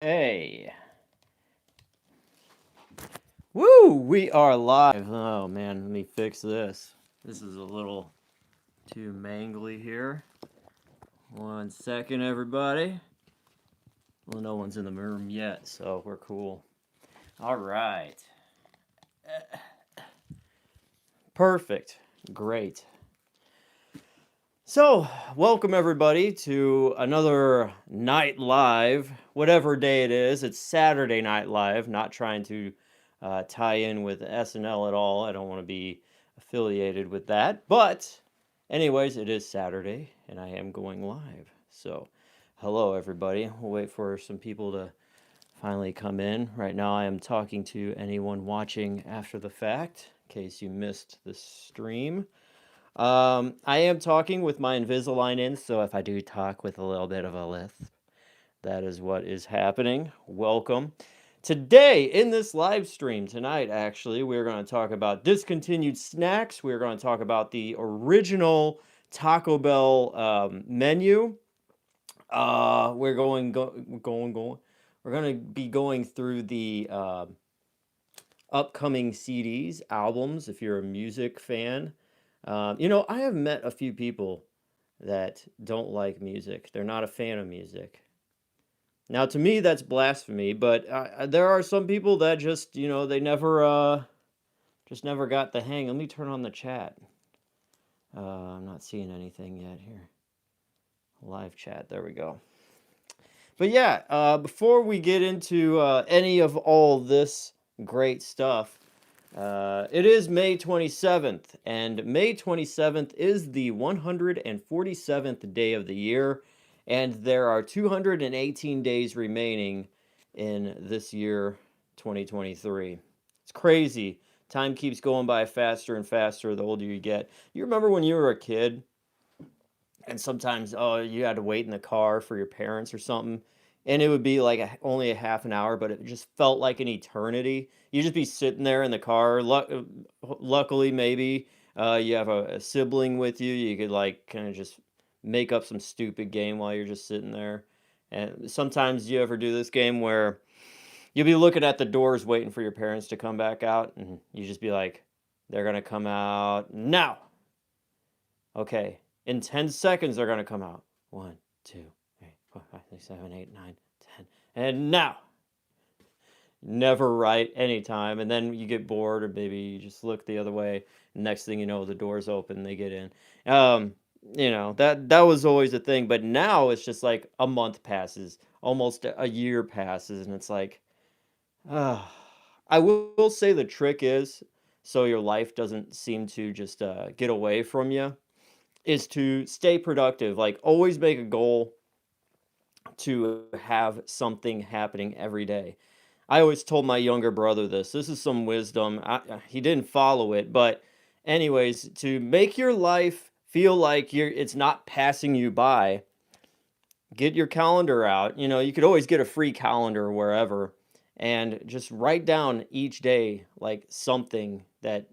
Hey. Woo! We are live. Oh man, let me fix this. This is a little too mangly here. 1 second, everybody. Well, no one's in the room yet, so we're cool. All right. Perfect. Great. So, welcome everybody to another night live, whatever day it is. It's Saturday Night Live, not trying to tie in with SNL at all. I don't want to be affiliated with that. But, anyways, it is Saturday and I am going live. So, hello everybody. We'll wait for some people to finally come in. Right now, I am talking to anyone watching after the fact, in case you missed the stream. I am talking with my Invisalign in, so if I do talk with a little bit of a lisp, that is what is happening. Welcome. Today, in this live stream tonight, actually, we're going to talk about discontinued snacks. We're going to talk about the original Taco Bell menu. We're going. We're going to be going through the upcoming CDs, albums, if you're a music fan. I have met a few people that don't like music. They're not a fan of music. Now, to me, that's blasphemy, but there are some people that just, they never got the hang. Let me turn on the chat. I'm not seeing anything yet here. Live chat, there we go. But yeah, before we get into any of all this great stuff, it is May 27th, and May 27th is the 147th day of the year, and there are 218 days remaining in this year, 2023. It's crazy. Time keeps going by faster and faster the older you get. You remember when you were a kid, and sometimes, you had to wait in the car for your parents or something, and it would be like only a half an hour, but it just felt like an eternity. You'd just be sitting there in the car. Luckily, maybe you have a sibling with you. You could like kind of just make up some stupid game while you're just sitting there. And sometimes you ever do this game where you'll be looking at the doors waiting for your parents to come back out, and you just be like, they're gonna come out now. Okay, in 10 seconds, they're going to come out. 1, 2, 3, 4, 5, 6, 7, 8, 9, 10. And now. Never right anytime. And then you get bored, or maybe you just look the other way. Next thing you know, the door's open, they get in. That was always a thing. But now it's just like a month passes, almost a year passes, and it's like, I will say the trick is, so your life doesn't seem to just get away from you, is to stay productive. Like, always make a goal to have something happening every day. I always told my younger brother this. This is some wisdom. He didn't follow it, but anyways, to make your life feel like it's not passing you by, get your calendar out. You could always get a free calendar wherever, and just write down each day like something that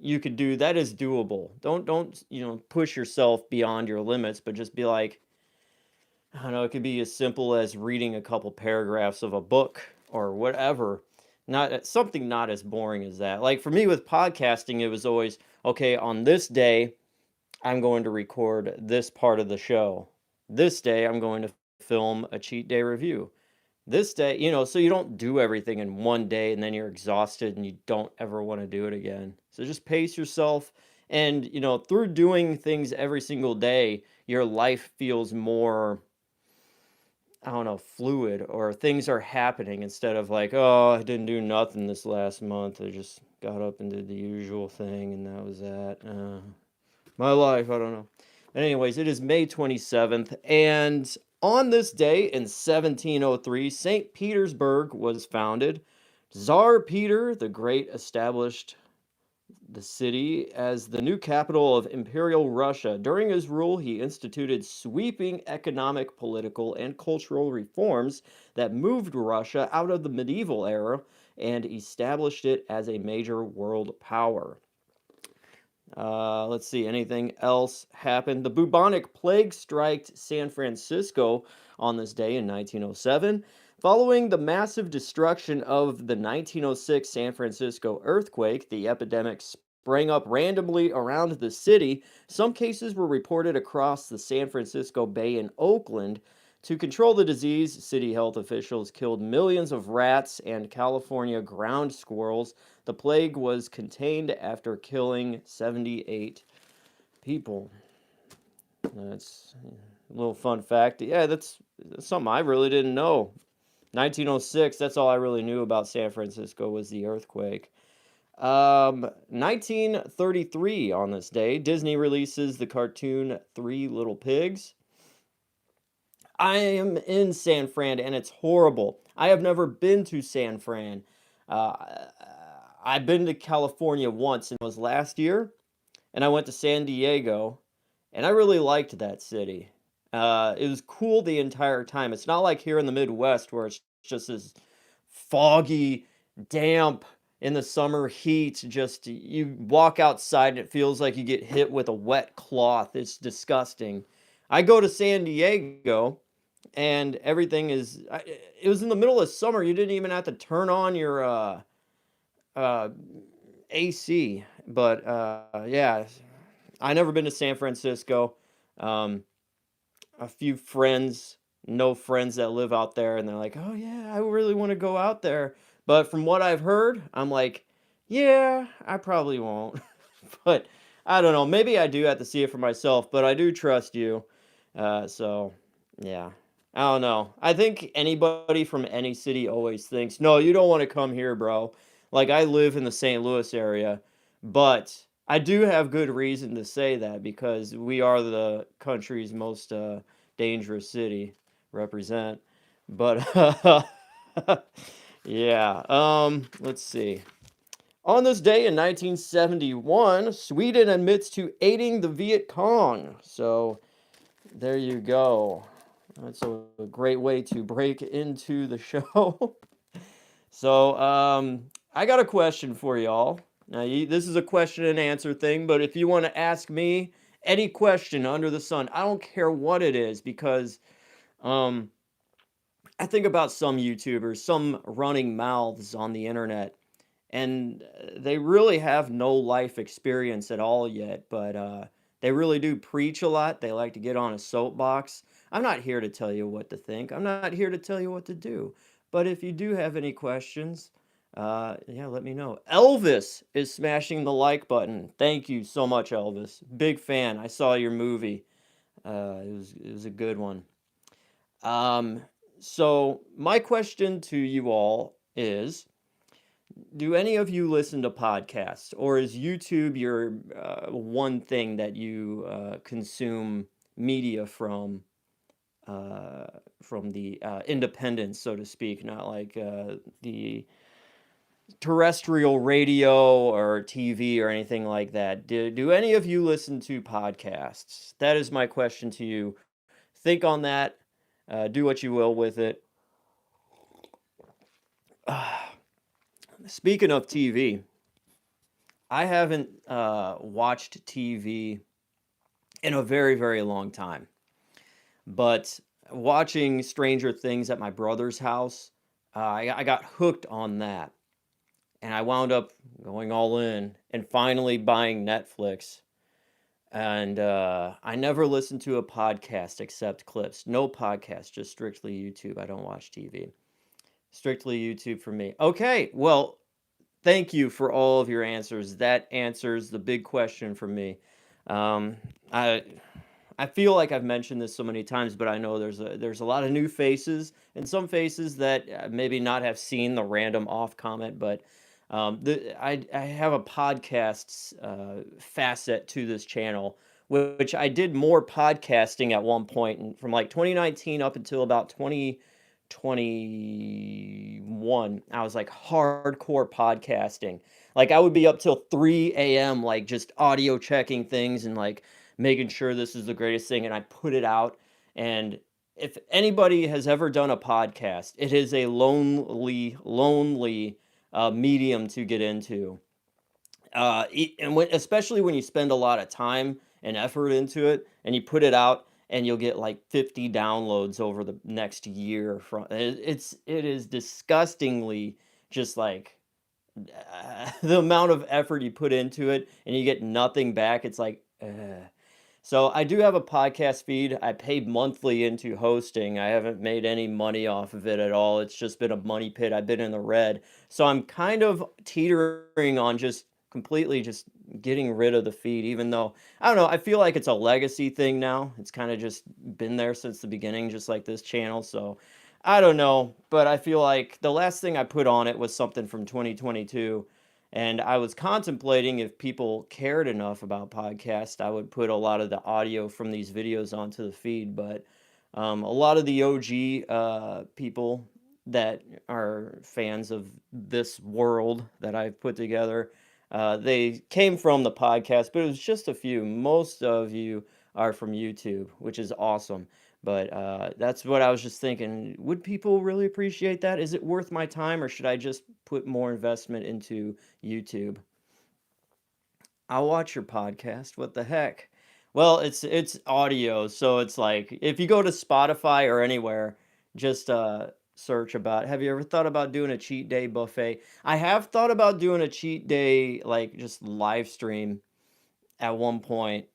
you could do that is doable. Don't push yourself beyond your limits, but just be like, I don't know, it could be as simple as reading a couple paragraphs of a book or whatever. Not something not as boring as that. Like for me with podcasting, it was always, okay, on this day I'm going to record this part of the show. This day I'm going to film a cheat day review. This day, so you don't do everything in one day and then you're exhausted and you don't ever want to do it again. So just pace yourself, and through doing things every single day, your life feels more, I don't know, fluid, or things are happening instead of like, oh, I didn't do nothing this last month. I just got up and did the usual thing and that was that. My life, I don't know. Anyways, it is May 27th, and on this day in 1703, St. Petersburg was founded. Tsar Peter the Great established the city as the new capital of Imperial Russia. During his rule, he instituted sweeping economic, political, and cultural reforms that moved Russia out of the medieval era and established it as a major world power. Let's see, anything else happened? The bubonic plague struck San Francisco on this day in 1907. Following the massive destruction of the 1906 San Francisco earthquake, the epidemic sprang up randomly around the city. Some cases were reported across the San Francisco Bay and Oakland. To control the disease, city health officials killed millions of rats and California ground squirrels. The plague was contained after killing 78 people. That's a little fun fact. Yeah, that's something I really didn't know. 1906, that's all I really knew about San Francisco was the earthquake. 1933 on this day, Disney releases the cartoon Three Little Pigs. I am in San Fran and it's horrible. I have never been to San Fran. Uh, I've been to California once, and it was last year, and I went to San Diego, and I really liked that city. It was cool the entire time. It's not like here in the Midwest where it's just this foggy, damp in the summer heat. Just you walk outside and it feels like you get hit with a wet cloth. It's disgusting. I go to San Diego and everything is. It was in the middle of summer. You didn't even have to turn on your uh, AC. But yeah, I never been to San Francisco. Um, a few friends, no friends that live out there, and they're like, "Oh yeah, I really want to go out there." But from what I've heard, I'm like, "Yeah, I probably won't." But I don't know. Maybe I do have to see it for myself. But I do trust you. So yeah, I don't know. I think anybody from any city always thinks, "No, you don't want to come here, bro." Like I live in the St. Louis area, but I do have good reason to say that because we are the country's most dangerous city. Represent. But yeah, let's see. On this day in 1971, Sweden admits to aiding the Viet Cong. So there you go. That's a great way to break into the show. So, I got a question for y'all. Now, this is a question and answer thing, but if you want to ask me any question under the sun, I don't care what it is, because um, I think about some YouTubers, some running mouths on the internet, and they really have no life experience at all yet, but they really do preach a lot. They like to get on a soapbox. I'm not here to tell you what to think. I'm not here to tell you what to do. But if you do have any questions, yeah, let me know. Elvis is smashing the like button. Thank you so much, Elvis. Big fan. I saw your movie. It was a good one. Um, so my question to you all is, do any of you listen to podcasts, or is YouTube your one thing that you consume media from the independents, so to speak, not like the terrestrial radio or TV or anything like that? Do any of you listen to podcasts? That is my question to you. Think on that. Do what you will with it. Speaking of TV, I haven't watched TV in a very, very long time. But watching Stranger Things at my brother's house, I got hooked on that. And I wound up going all in and finally buying Netflix. And I never listened to a podcast except clips. No podcast, just strictly YouTube. I don't watch TV. Strictly YouTube for me. Okay, well, thank you for all of your answers. That answers the big question for me. Um, I I feel like I've mentioned this so many times, but I know there's a lot of new faces and some faces that maybe not have seen the random off comment, but I have a podcast facet to this channel, which I did more podcasting at one point, and from like 2019 up until about 2021, I was like hardcore podcasting. Like I would be up till 3 a.m. like just audio checking things and like making sure this is the greatest thing, and I put it out. And if anybody has ever done a podcast, it is a lonely medium to get into. And especially when you spend a lot of time and effort into it and you put it out and you'll get like 50 downloads over the next year from it is disgustingly just like the amount of effort you put into it and you get nothing back. It's like, so I do have a podcast feed. I pay monthly into hosting. I haven't made any money off of it at all. It's just been a money pit. I've been in the red. So I'm kind of teetering on just completely just getting rid of the feed, even though I don't know, I feel like it's a legacy thing now. It's kind of just been there since the beginning, just like this channel. So I don't know, but I feel like the last thing I put on it was something from 2022. And I was contemplating if people cared enough about podcasts, I would put a lot of the audio from these videos onto the feed. But a lot of the OG people that are fans of this world that I've put together, they came from the podcast, but it was just a few. Most of you are from YouTube, which is awesome. But that's what I was just thinking. Would people really appreciate that? Is it worth my time, or should I just put more investment into YouTube? I'll watch your podcast. What the heck? Well, it's audio, so it's like if you go to Spotify or anywhere, just search about. Have you ever thought about doing a cheat day buffet? I have thought about doing a cheat day, like just live stream at one point.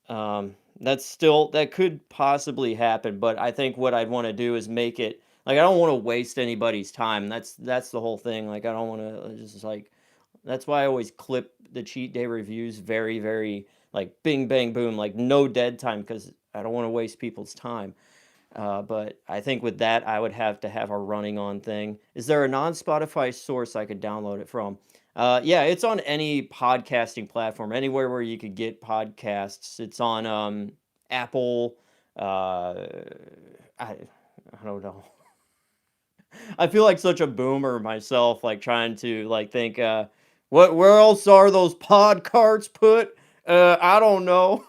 That could possibly happen, but I think what I'd want to do is make it like I don't want to waste anybody's time. That's the whole thing. Like I don't want to just like that's why I always clip the cheat day reviews very, very like bing, bang, boom, like no dead time because I don't want to waste people's time. But I think with that, I would have to have a running on thing. Is there a non-Spotify source I could download it from? Yeah, it's on any podcasting platform, anywhere where you could get podcasts. It's on Apple. I don't know. I feel like such a boomer myself, like trying to like think, where else are those pod carts put? I don't know.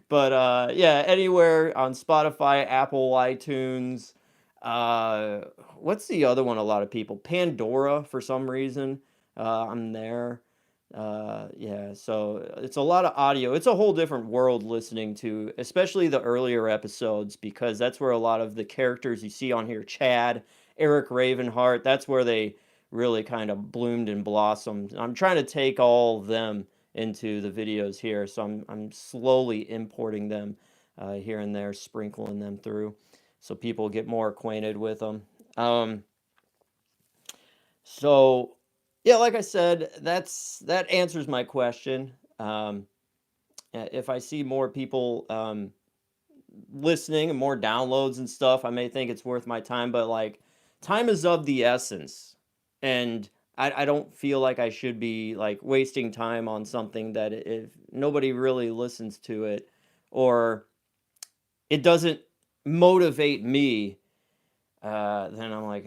But yeah, anywhere on Spotify, Apple, iTunes. Uh, what's the other one? A lot of people Pandora for some reason. I'm there. Yeah, so it's a lot of audio. It's a whole different world listening to, especially the earlier episodes, because that's where a lot of the characters you see on here, Chad, Eric Ravenheart, that's where they really kind of bloomed and blossomed. I'm trying to take all of them into the videos here, so I'm slowly importing them here and there, sprinkling them through, so people get more acquainted with them. Um, so yeah, like I said, that answers my question. If I see more people listening and more downloads and stuff, I may think it's worth my time. But like, time is of the essence, and I don't feel like I should be like wasting time on something that if nobody really listens to it, or it doesn't motivate me, then I'm like.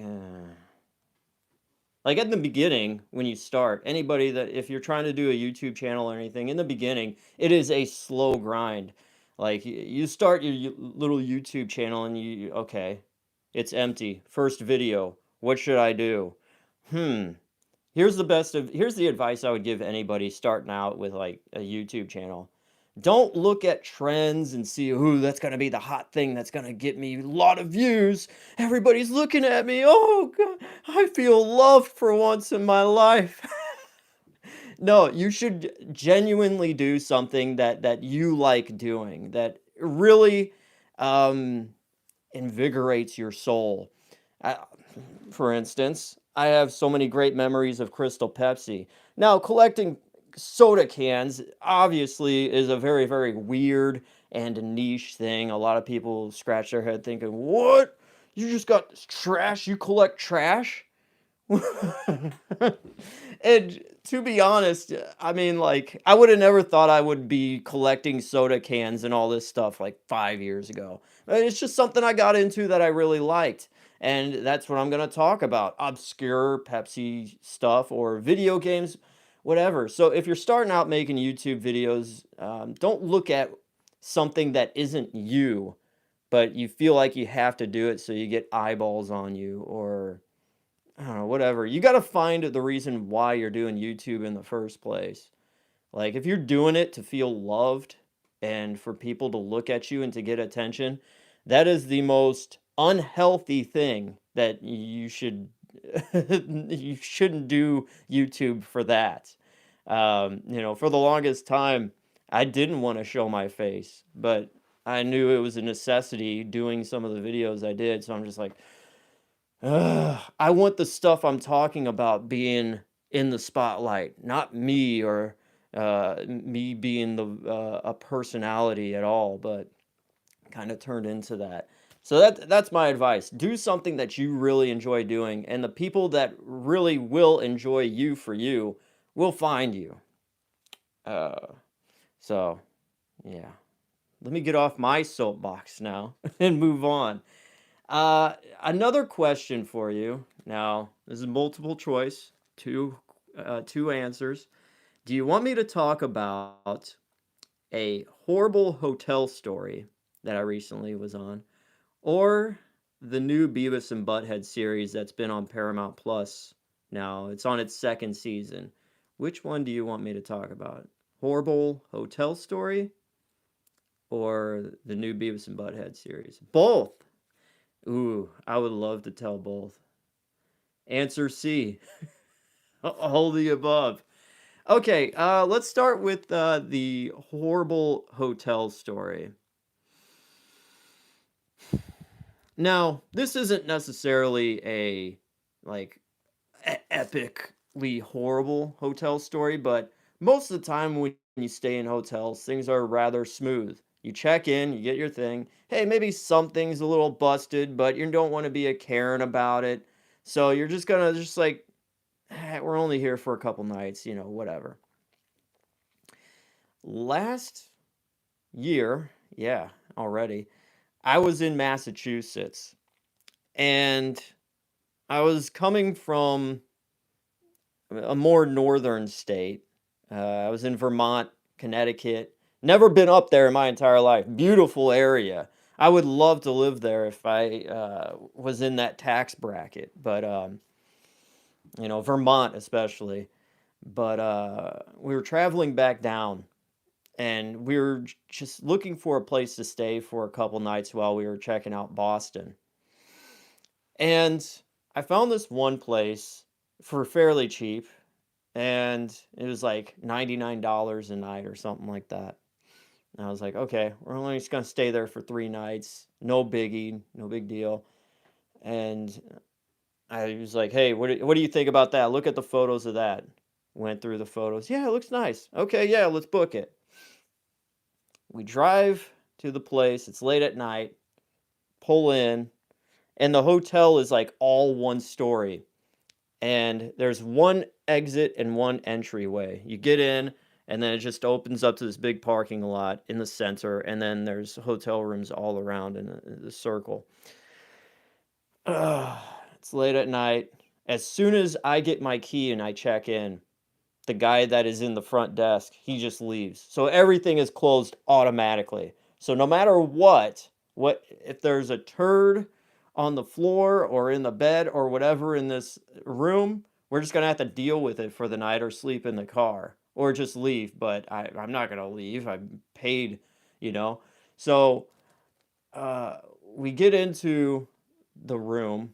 Like in the beginning, when you start, anybody that if you're trying to do a YouTube channel or anything, in the beginning, it is a slow grind. Like you start your little YouTube channel and okay, it's empty. First video. What should I do? Hmm. Here's the advice I would give anybody starting out with like a YouTube channel. Don't look at trends and see, ooh, that's going to be the hot thing that's going to get me a lot of views. Everybody's looking at me. Oh, God, I feel loved for once in my life. No, you should genuinely do something that you like doing, that really um, invigorates your soul. I, for instance, I have so many great memories of Crystal Pepsi. Now, collecting soda cans obviously is a very, very weird and niche thing. A lot of people scratch their head thinking, what? You just got trash? You collect trash? And to be honest, I mean, like, I would have never thought I would be collecting soda cans and all this stuff like 5 years ago. It's just something I got into that I really liked. And that's what I'm going to talk about, obscure Pepsi stuff or video games, whatever. So if you're starting out making YouTube videos, don't look at something that isn't you, but you feel like you have to do it so you get eyeballs on you, or I don't know, whatever. You got to find the reason why you're doing YouTube in the first place. Like if you're doing it to feel loved, and for people to look at you and to get attention, that is the most unhealthy thing that you should you shouldn't do YouTube for that. For the longest time, I didn't want to show my face, but I knew it was a necessity doing some of the videos I did. So I'm just like, ugh, I want the stuff I'm talking about being in the spotlight, not me or me being a personality at all, but kind of turned into that. So that's my advice. Do something that you really enjoy doing, and the people that really will enjoy you for you will find you. Uh, so yeah, let me get off my soapbox now and move on. Another question for you. Now, this is multiple choice, two answers. Do you want me to talk about a horrible hotel story that I recently was on, or the new Beavis and Butt-Head series that's been on Paramount Plus now? It's on its second season. Which one do you want me to talk about? Horrible hotel story or the new Beavis and Butt-Head series? Both. Ooh, I would love to tell both. Answer C. All the above. Okay, let's start with the horrible hotel story. Now, this isn't necessarily a like epically horrible hotel story, but most of the time when you stay in hotels, things are rather smooth. You check in, you get your thing. Hey, maybe something's a little busted, but you don't want to be a Karen about it. So you're just gonna just like, we're only here for a couple nights, whatever. Last year, yeah, already, I was in Massachusetts and I was coming from a more northern state. I was in Vermont, Connecticut. Never been up there in my entire life. Beautiful area. I would love to live there if I was in that tax bracket, but Vermont especially. But we were traveling back down, and we were just looking for a place to stay for a couple nights while we were checking out Boston. And I found this one place for fairly cheap, and it was like $99 a night or something like that. And I was like, okay, we're only just gonna stay there for 3 nights. No biggie, no big deal. And I was like, hey, what do you think about that? Look at the photos of that. Went through the photos. Yeah, it looks nice. Okay, yeah, let's book it. We drive to the place. It's late at night. Pull in, and the hotel is like all one story. And there's one exit and one entryway. You get in, and then it just opens up to this big parking lot in the center, and then there's hotel rooms all around in the circle. It's late at night. As soon as I get my key and I check in, the guy that is in the front desk, he just leaves. So everything is closed automatically. So no matter what if there's a turd on the floor or in the bed or whatever in this room, we're just gonna have to deal with it for the night or sleep in the car or just leave. But I'm not gonna leave. I'm paid, you know. So uh, we get into the room,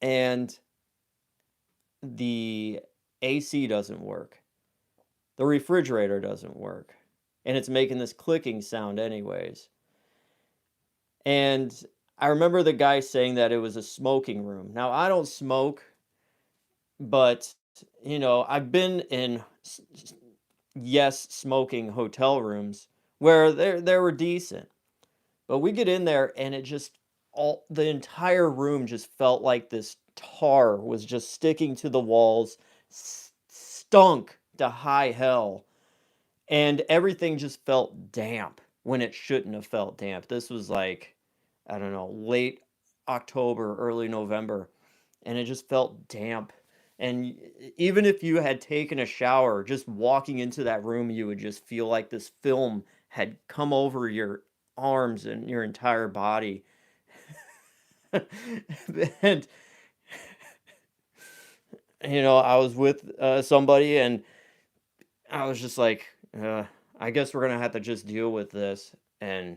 and the AC doesn't work. The refrigerator doesn't work. And it's making this clicking sound anyways. And I remember the guy saying that it was a smoking room. Now, I don't smoke, but I've been in yes, smoking hotel rooms where they were decent. But we get in there and it just all the entire room just felt like this tar was just sticking to the walls, stunk to high hell, and everything just felt damp when it shouldn't have felt damp. This was like, I don't know, late October, early November, and it just felt damp. And even if you had taken a shower, just walking into that room, you would just feel like this film had come over your arms and your entire body. And I was with somebody, and I was just like, I guess we're gonna have to just deal with this. And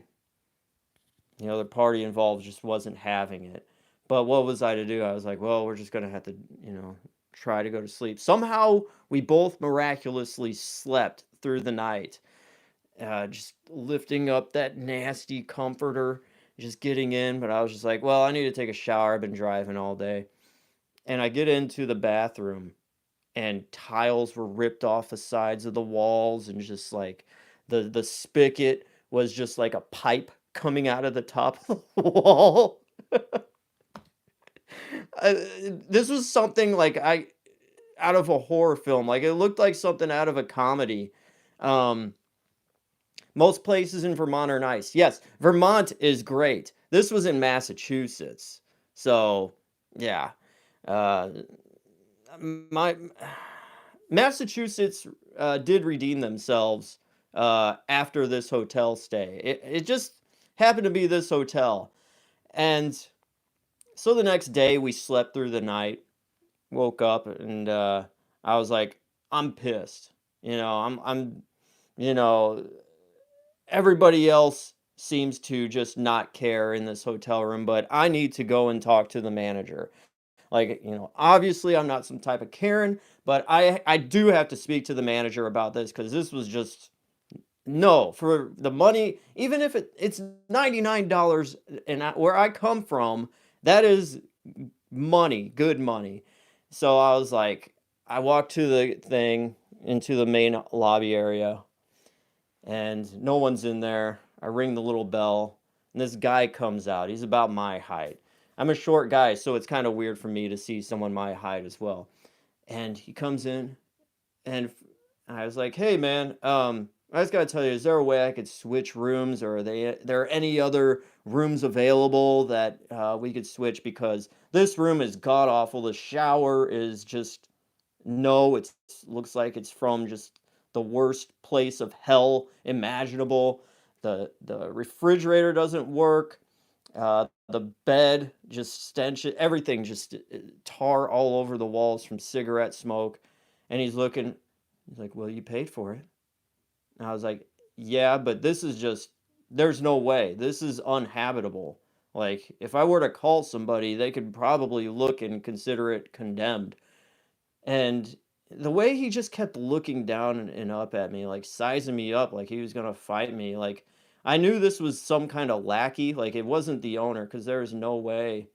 the other party involved just wasn't having it. But what was I to do? I was like, well, we're just gonna have to, try to go to sleep. Somehow we both miraculously slept through the night, just lifting up that nasty comforter, just getting in. But I was just like, well, I need to take a shower. I've been driving all day. And I get into the bathroom, and tiles were ripped off the sides of the walls, and just like the spigot was just like a pipe coming out of the top of the wall. Uh, this was something like I out of a horror film. Like it looked like something out of a comedy. Um, Most places in Vermont are nice. Yes, Vermont is great. This was in Massachusetts. So, yeah. Uh, my Massachusetts did redeem themselves after this hotel stay. It just happened to be this hotel. And so the next day we slept through the night, woke up, and I was like, I'm pissed. You know, everybody else seems to just not care in this hotel room, but I need to go and talk to the manager. Like, obviously I'm not some type of Karen, but I do have to speak to the manager about this, because this was just no, for the money. Even if it's $99, and where I come from, that is money, good money. So I was like, I walked to the thing, into the main lobby area, and no one's in there. I ring the little bell, and this guy comes out. He's about my height. I'm a short guy, so it's kind of weird for me to see someone my height as well. And he comes in, and I was like, "Hey, man, I just gotta tell you, is there a way I could switch rooms, or there any other rooms available that we could switch? Because this room is god awful. The shower is just no. It looks like it's from just the worst place of hell imaginable. The refrigerator doesn't work. The bed just stench. Everything just tar all over the walls from cigarette smoke." And he's looking. He's like, "Well, you paid for it." And I was like, "Yeah, but this is just. There's no way. This is uninhabitable. Like, if I were to call somebody, they could probably look and consider it condemned." And the way he just kept looking down and up at me, like sizing me up, like he was gonna fight me, like I knew this was some kind of lackey, like it wasn't the owner, because there is no way.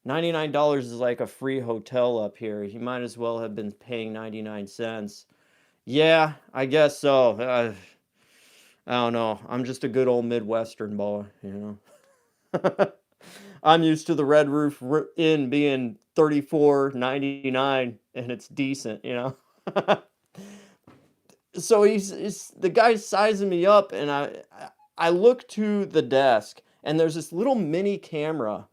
$99 is like a free hotel up here. He might as well have been paying 99 cents. Yeah, I guess so. I don't know. I'm just a good old Midwestern boy. I'm used to the Red Roof Inn being 34.99, and it's decent. So he's the guy's sizing me up, and I look to the desk, and there's this little mini camera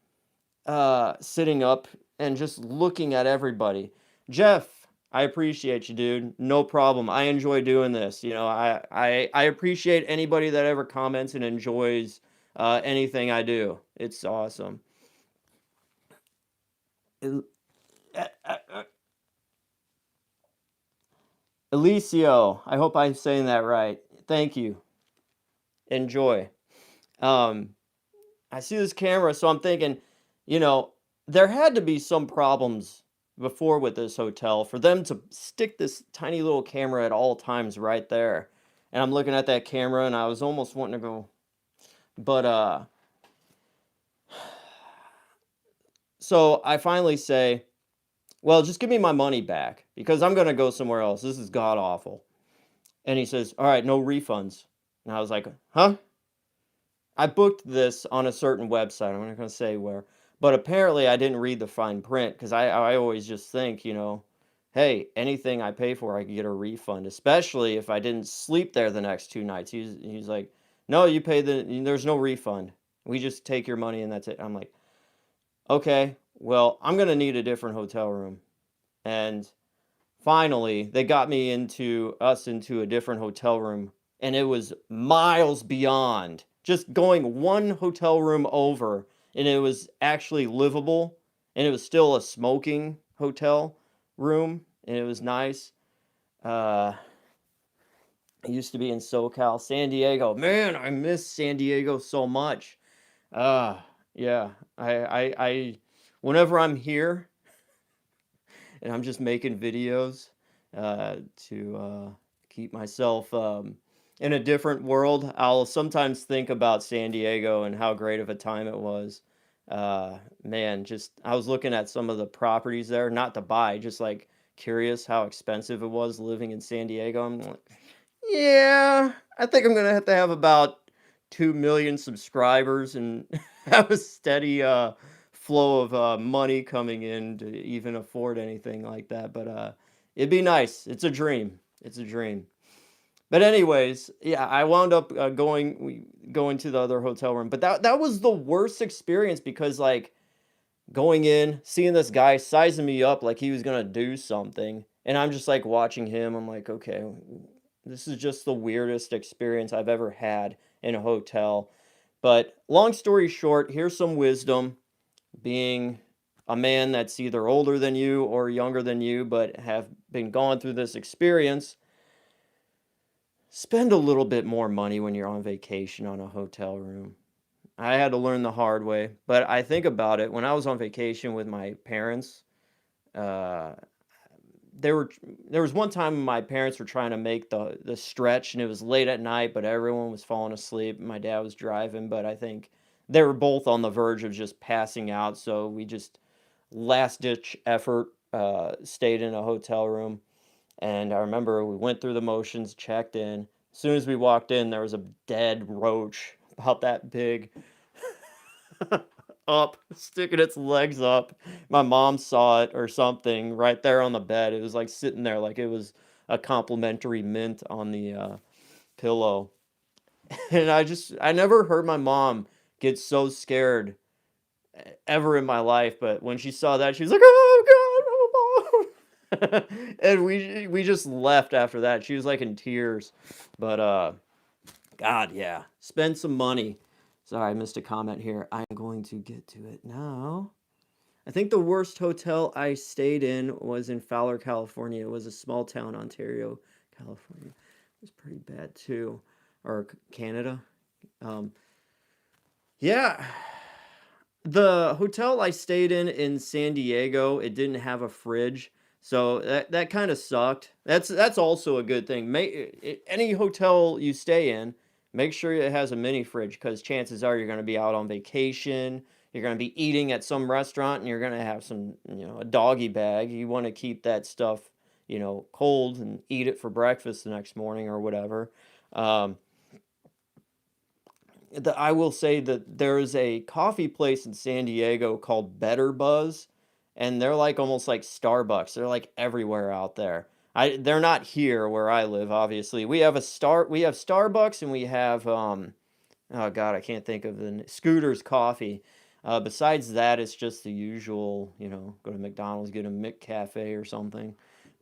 sitting up and just looking at everybody. Jeff, I appreciate you, dude. No problem. I enjoy doing this. I appreciate anybody that ever comments and enjoys anything I do. It's awesome. El- uh, uh, uh, Elicio, I hope I'm saying that right. Thank you. Enjoy. Um, I see this camera, so I'm thinking, you know, there had to be some problems before with this hotel for them to stick this tiny little camera at all times right there. And I'm looking at that camera, and I was almost wanting to go, but so I finally say, "Well, just give me my money back, because I'm gonna go somewhere else. This is god awful." And he says, "All right, no refunds." And I was like, "Huh?" I booked this on a certain website. I'm not going to say where, but apparently I didn't read the fine print, because I always just think, hey, anything I pay for, I can get a refund, especially if I didn't sleep there the next 2 nights. He's like, "No, you pay there's no refund. We just take your money and that's it." I'm like, "Okay, well, I'm going to need a different hotel room." And finally, they got me into a different hotel room, and it was miles beyond, just going one hotel room over, and it was actually livable, and it was still a smoking hotel room, and it was nice. Uh, I used to be in SoCal, San Diego. Man, I miss San Diego so much. Uh, yeah. Whenever I'm here and I'm just making videos to keep myself in a different world, I'll sometimes think about San Diego and how great of a time it was. Man, just I was looking at some of the properties there, not to buy, just like curious how expensive it was living in San Diego. I'm like, yeah, I think I'm gonna have to have about 2 million subscribers and have a steady flow of money coming in to even afford anything like that. But it'd be nice. It's a dream. It's a dream. But anyways, yeah, I wound up going to the other hotel room. But that was the worst experience because like going in, seeing this guy sizing me up like he was gonna do something, and I'm just like watching him. I'm like, okay, this is just the weirdest experience I've ever had in a hotel. But long story short, here's some wisdom being a man that's either older than you or younger than you, but have been gone through this experience. Spend a little bit more money when you're on vacation on a hotel room. I had to learn the hard way, but I think about it when I was on vacation with my parents. Uh, there were there was one time my parents were trying to make the stretch, and it was late at night, but everyone was falling asleep. My dad was driving, but I think they were both on the verge of just passing out. So we just last ditch effort stayed in a hotel room, and I remember we went through the motions, checked in. As soon as we walked in, there was a dead roach about that big up, sticking its legs up. My mom saw it or something right there on the bed. It was like sitting there like it was a complimentary mint on the pillow. And I never heard my mom get so scared ever in my life, but when she saw that, she was like, "Oh God, oh mom!" And we just left after that. She was like in tears, but God, yeah, spend some money. Sorry, I missed a comment here. I'm going to get to it now. I think the worst hotel I stayed in was in Fowler, California. It was a small town, Ontario, California. It was pretty bad too. Or Canada. Um, yeah, the hotel I stayed in San Diego, it didn't have a fridge. So that kind of sucked. That's also a good thing. Any hotel you stay in, make sure it has a mini fridge because chances are you're going to be out on vacation, you're going to be eating at some restaurant and you're going to have some, a doggy bag. You want to keep that stuff, cold and eat it for breakfast the next morning or whatever. Um, I will say that there's a coffee place in San Diego called Better Buzz, and they're like almost like Starbucks. They're like everywhere out there. They're not here where I live, obviously. We have Starbucks and we have oh God, I can't think of Scooter's Coffee. Besides that, it's just the usual, go to McDonald's, get a McCafe or something.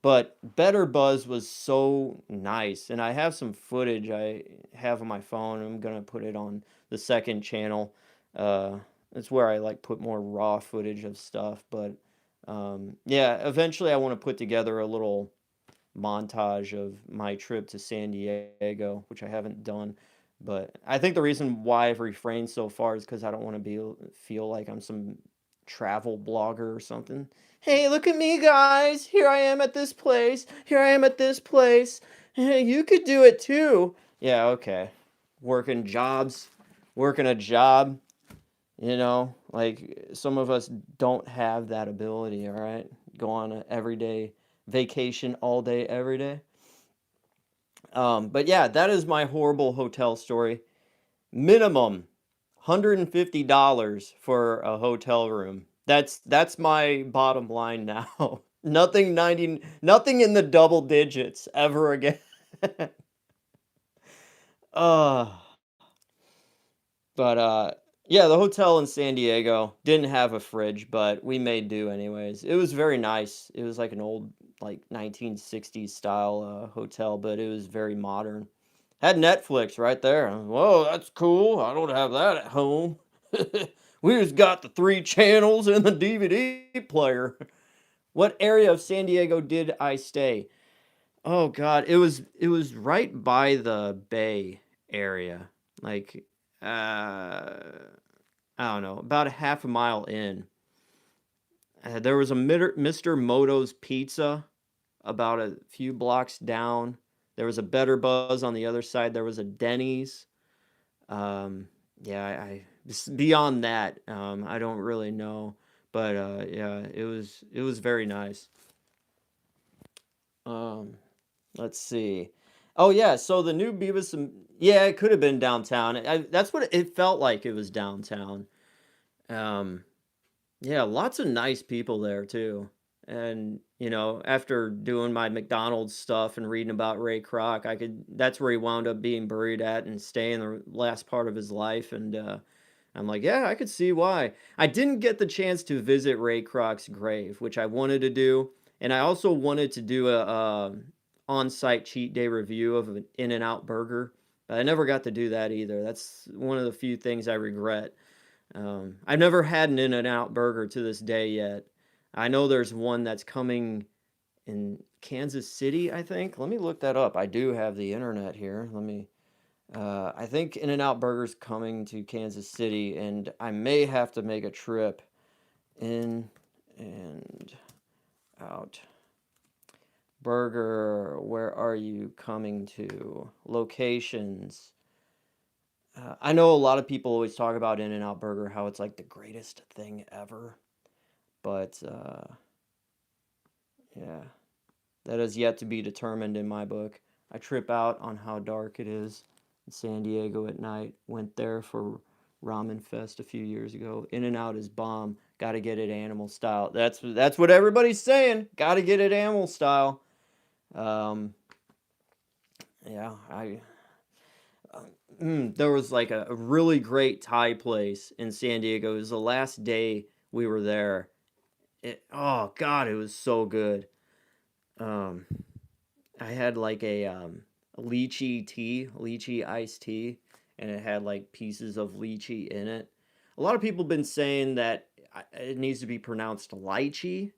But Better Buzz was so nice, and I have some footage I have on my phone. I'm gonna put it on the second channel. Uh, it's where I like put more raw footage of stuff. But yeah, eventually I want to put together a little montage of my trip to San Diego, which I haven't done. But I think the reason why I've refrained so far is because I don't want to feel like I'm some travel blogger or something. Hey, look at me, guys! Here I am at this place. Here I am at this place. Hey, you could do it too. Yeah, okay. Working jobs, working a job. Like some of us don't have that ability. All right, go on an everyday vacation all day, every day. But yeah, that is my horrible hotel story. Minimum $150 for a hotel room. That's my bottom line now. Nothing in the double digits ever again. uh but yeah, the hotel in San Diego didn't have a fridge, but we made do anyways. It was very nice. It was like an old like 1960s style hotel, but it was very modern. Had Netflix right there. Whoa, that's cool. I don't have that at home. We just got the 3 channels and the DVD player. What area of San Diego did I stay? Oh God, it was right by the bay area. Like I don't know, about a half a mile in. There was a Mr. Moto's Pizza about a few blocks down. There was a Better Buzz on the other side. There was a Denny's. Um, yeah, beyond that, I don't really know, but yeah, it was very nice. Um, let's see. Oh yeah, so the new Beavis and yeah, it could have been downtown. That's what it felt like. It was downtown. Um, Yeah, lots of nice people there too. And, after doing my McDonald's stuff and reading about Ray Kroc, that's where he wound up being buried at and staying the last part of his life. And I'm like, yeah, I could see why. I didn't get the chance to visit Ray Kroc's grave, which I wanted to do. And I also wanted to do a on-site cheat day review of an In-N-Out burger. But I never got to do that either. That's one of the few things I regret. I've never had an In-N-Out burger to this day yet. I know there's one that's coming in Kansas City, I think. Let me look that up. I do have the internet here. I think In-N-Out Burger's coming to Kansas City, and I may have to make a trip in and out. Burger, where are you coming to? Locations. I know a lot of people always talk about In-N-Out Burger, how it's like the greatest thing ever. But yeah, that is yet to be determined in my book. I trip out on how dark it is in San Diego at night. Went there for Ramen Fest a few years ago. In-N-Out is bomb. Got to get it animal style. That's what everybody's saying. Got to get it animal style. Um, yeah, there was like a really great Thai place in San Diego. It was the last day we were there. Oh God, it was so good. Um, I had like a lychee iced tea, and it had like pieces of lychee in it. A lot of people have been saying that it needs to be pronounced lychee,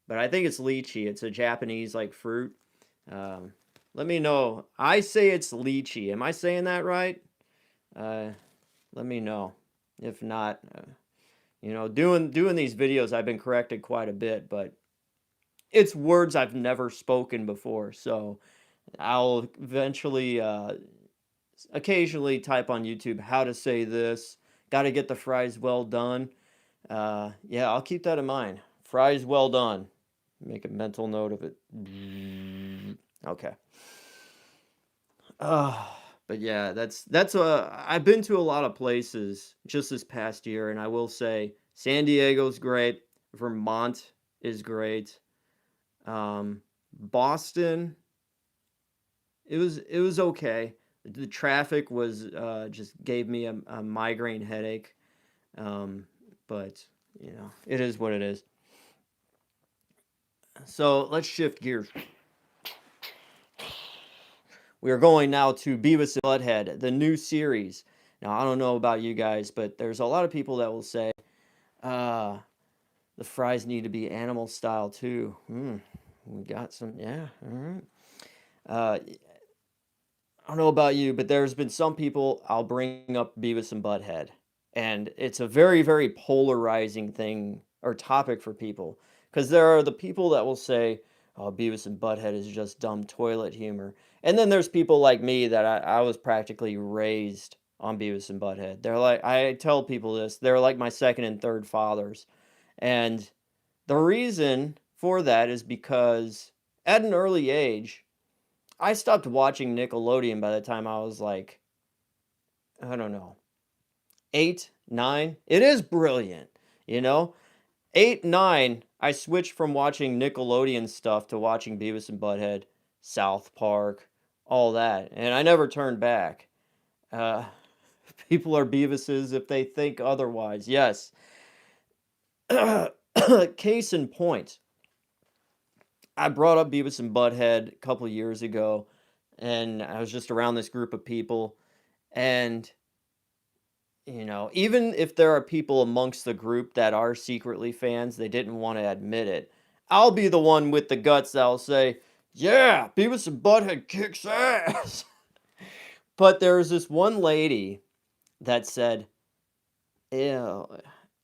but I think it's lychee. It's a Japanese like fruit. Um, Let me know. I say it's lychee. Am I saying that right? Uh, Let me know. If not, doing these videos, I've been corrected quite a bit, but it's words I've never spoken before, so I'll eventually, occasionally type on YouTube how to say this. Got to get the fries well done. Yeah, I'll keep that in mind. Fries well done. Make a mental note of it. Okay. Uh, but yeah, I've been to a lot of places just this past year, and I will say San Diego's great. Vermont is great. Boston, it was okay. The traffic was just gave me a migraine headache. But it is what it is. So let's shift gears. We are going now to Beavis and Butt-Head, the new series. Now I don't know about you guys, but there's a lot of people that will say, uh, the fries need to be animal style too. We got some, yeah. All right. I don't know about you, but there's been some people I'll bring up Beavis and Butthead, and it's a very, very polarizing thing or topic for people because there are the people that will say, "Oh, Beavis and Butthead is just dumb toilet humor," and then there's people like me that I was practically raised on Beavis and Butthead. They're like, I tell people this, they're like my second and third fathers, and the reason for that is because at an early age I stopped watching Nickelodeon by the time I was like, I don't know, 8, 9. It is brilliant, you know? 8, 9, I switched from watching Nickelodeon stuff to watching Beavis and Butthead, South Park, all that. And I never turned back. Uh, People are Beavises if they think otherwise. Yes. Case in point, I brought up Beavis and Butthead a couple years ago, and I was just around this group of people. And, even if there are people amongst the group that are secretly fans, they didn't want to admit it. I'll be the one with the guts that'll say, Yeah, Beavis and Butthead kicks ass. But there was this one lady that said, "Ew,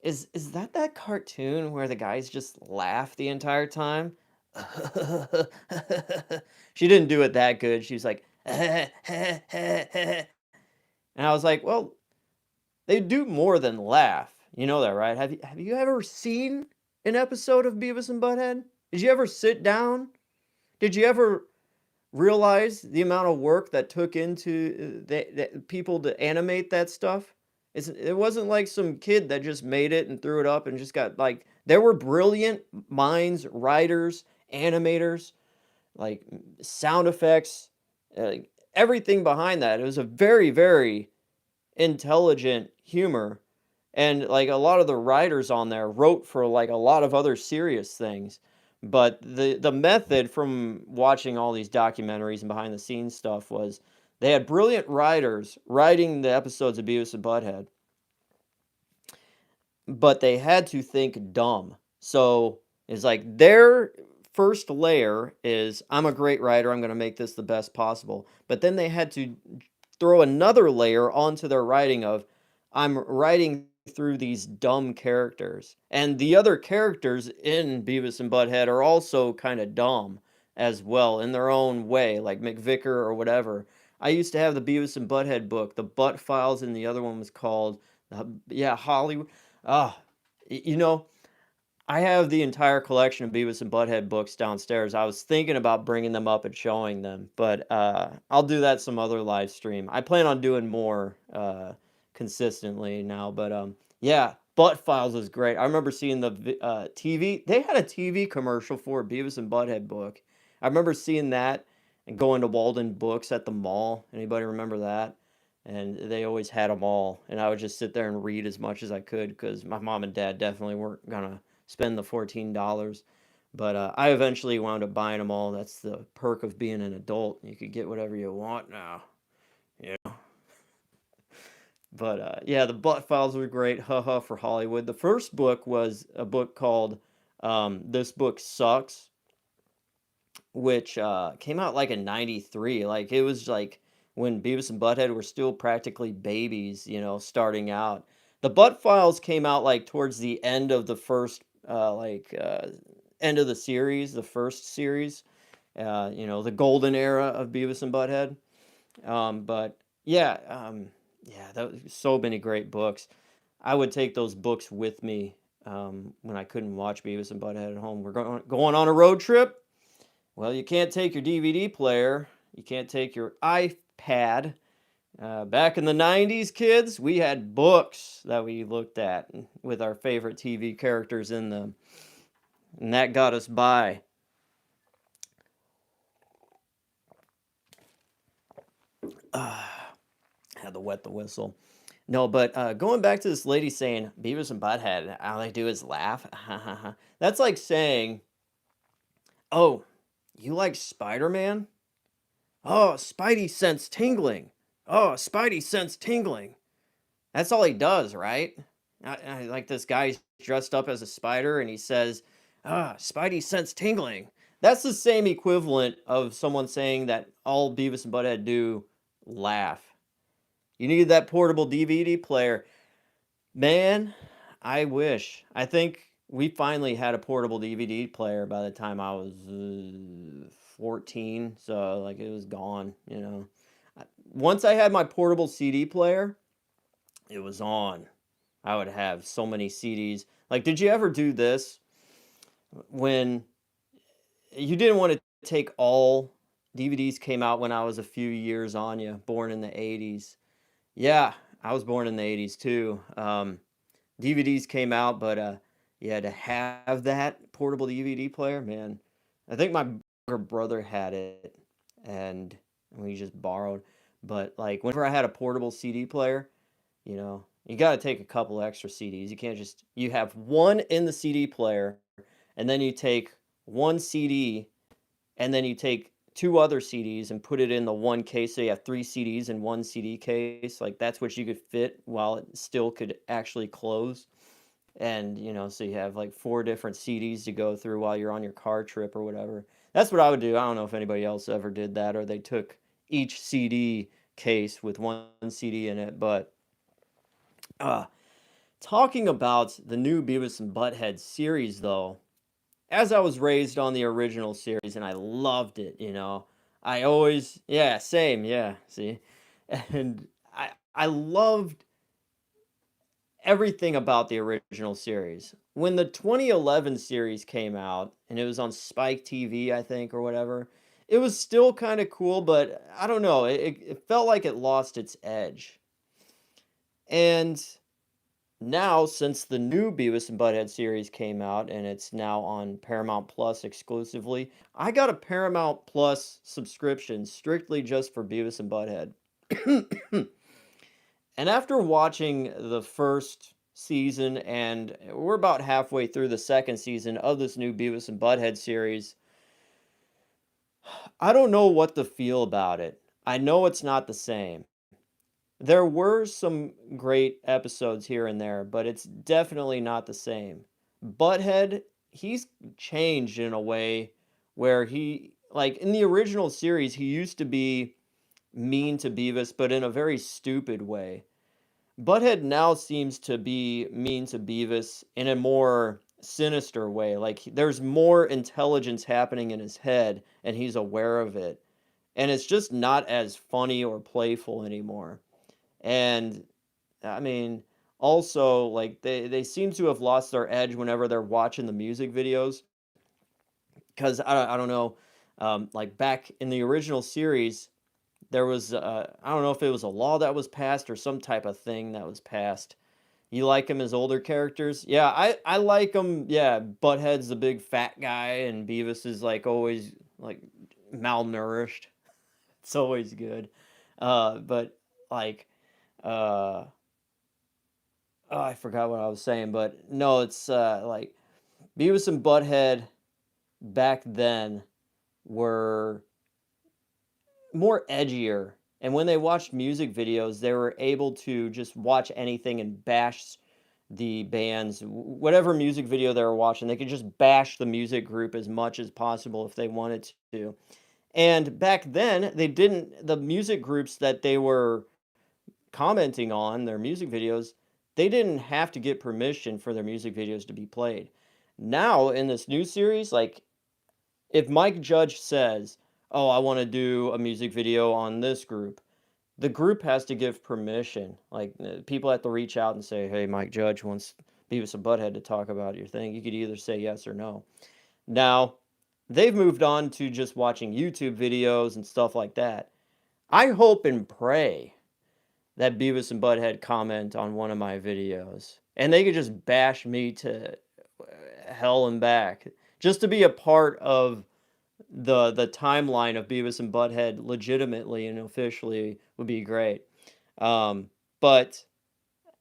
is that cartoon where the guys just laugh the entire time?" She didn't do it that good. She was like, and I was like, "Well, they do more than laugh. You know that, right? Have you ever seen an episode of Beavis and Butthead? Did you ever sit down? Did you ever realize the amount of work that took into the people to animate that stuff? It wasn't like some kid that just made it and threw it up and just got like there were brilliant minds, writers, animators, like sound effects, like everything behind that. It was a very, very intelligent humor, and like a lot of the writers on there wrote for like a lot of other serious things, but the method from watching all these documentaries and behind the scenes stuff was they had brilliant writers writing the episodes of Beavis and Butthead, but they had to think dumb. So it's like their first layer is I'm a great writer, I'm going to make this the best possible. But then they had to throw another layer onto their writing of I'm writing through these dumb characters. And the other characters in Beavis and Butthead are also kind of dumb as well in their own way, like McVicker or whatever. I used to have the Beavis and Butthead book, the Butt Files, and the other one was called, yeah, Hollywood. Ah, you know, I have the entire collection of Beavis and Butthead books downstairs. I was thinking about bringing them up and showing them, but I'll do that some other live stream. I plan on doing more consistently now, but yeah, Butt Files is great. I remember seeing the TV. They had a TV commercial for a Beavis and Butthead book. I remember seeing that and going to Walden Books at the mall. Anybody remember that? And they always had them all, and I would just sit there and read as much as I could because my mom and dad definitely weren't gonna spend the $14. But I eventually wound up buying them all. That's the perk of being an adult. You could get whatever you want now. Yeah. But yeah, the Butt Files were great. Haha for Hollywood. The first book was a book called This Book Sucks, which came out like in '93. Like it was like when Beavis and Butthead were still practically babies, starting out. The Butt Files came out like towards the end of the first, end of the series, the first series. The golden era of Beavis and Butthead. But yeah, yeah, that was so many great books. I would take those books with me when I couldn't watch Beavis and Butthead at home. We're going on a road trip. Well, you can't take your DVD player. You can't take your iPad. Back in the '90s, kids, we had books that we looked at with our favorite TV characters in them. And that got us by. Had to wet the whistle. No, but going back to this lady saying Beavis and Butthead, all they do is laugh. That's like saying, "Oh, you like Spider-Man? Oh, Spidey sense tingling. Oh, Spidey sense tingling." That's all he does, right? Like this guy's dressed up as a spider and he says, Spidey sense tingling. That's the same equivalent of someone saying that all Beavis and Butthead do laugh. You need that portable DVD player. Man, I wish. I think we finally had a portable DVD player by the time I was 14. So, like, it was gone. Once I had my portable CD player, it was on. I would have so many CDs. Like, did you ever do this when you didn't want to take all DVDs came out when I was a few years on you, born in the 80s? Yeah, I was born in the 80s too. DVDs came out, but you had to have that portable DVD player, man. I think my younger brother had it, and we just borrowed. But like whenever I had a portable CD player, you got to take a couple extra CDs. You can't just you have one in the CD player, and then you take one CD, and then you take two other CDs and put it in the one case. So you have three CDs in one CD case. Like that's what you could fit while it still could actually close. And so you have like 4 different CDs to go through while you're on your car trip or whatever. That's what I would do. I don't know if anybody else ever did that, or they took each CD case with one CD in it. But uh talking about the new Beavis and Butthead series, though, as I was raised on the original series and I loved it. I always, yeah, same, yeah, see. And I loved everything about the original series. When the 2011 series came out and it was on Spike TV, I think, or whatever, it was still kind of cool, but I don't know, it felt like it lost its edge. And now, since the new Beavis and Butthead series came out and it's now on Paramount Plus exclusively, I got a Paramount Plus subscription strictly just for Beavis and Butthead. And after watching the first season, and we're about halfway through the second season of this new Beavis and Butthead series, I don't know what to feel about it. I know it's not the same. There were some great episodes here and there, but it's definitely not the same. Butthead, he's changed in a way where like in the original series, he used to be mean to Beavis, but in a very stupid way. Butthead now seems to be mean to Beavis in a more sinister way. Like there's more intelligence happening in his head, and he's aware of it. And it's just not as funny or playful anymore. And I mean, also like they seem to have lost their edge whenever they're watching the music videos, because I don't know, like back in the original series, there was I don't know if it was a law that was passed or some type of thing that was passed. You like them as older characters? Yeah, I like them. Yeah, Butthead's the big fat guy, and Beavis is like always like malnourished. It's always good. But like uh oh, I forgot what I was saying, but no, it's like Beavis and Butthead back then were more edgier. And when they watched music videos, they were able to just watch anything and bash the bands, whatever music video they were watching. They could just bash the music group as much as possible if they wanted to. And back then, the music groups that they were commenting on their music videos, they didn't have to get permission for their music videos to be played. Now, in this new series, like if Mike Judge says, "Oh, I want to do a music video on this group," the group has to give permission. Like people have to reach out and say, "Hey, Mike Judge wants Beavis and Butthead to talk about your thing." You could either say yes or no. Now, they've moved on to just watching YouTube videos and stuff like that. I hope and pray that Beavis and Butthead comment on one of my videos, and they could just bash me to hell and back, just to be a part of the timeline of Beavis and Butthead legitimately and officially would be great. But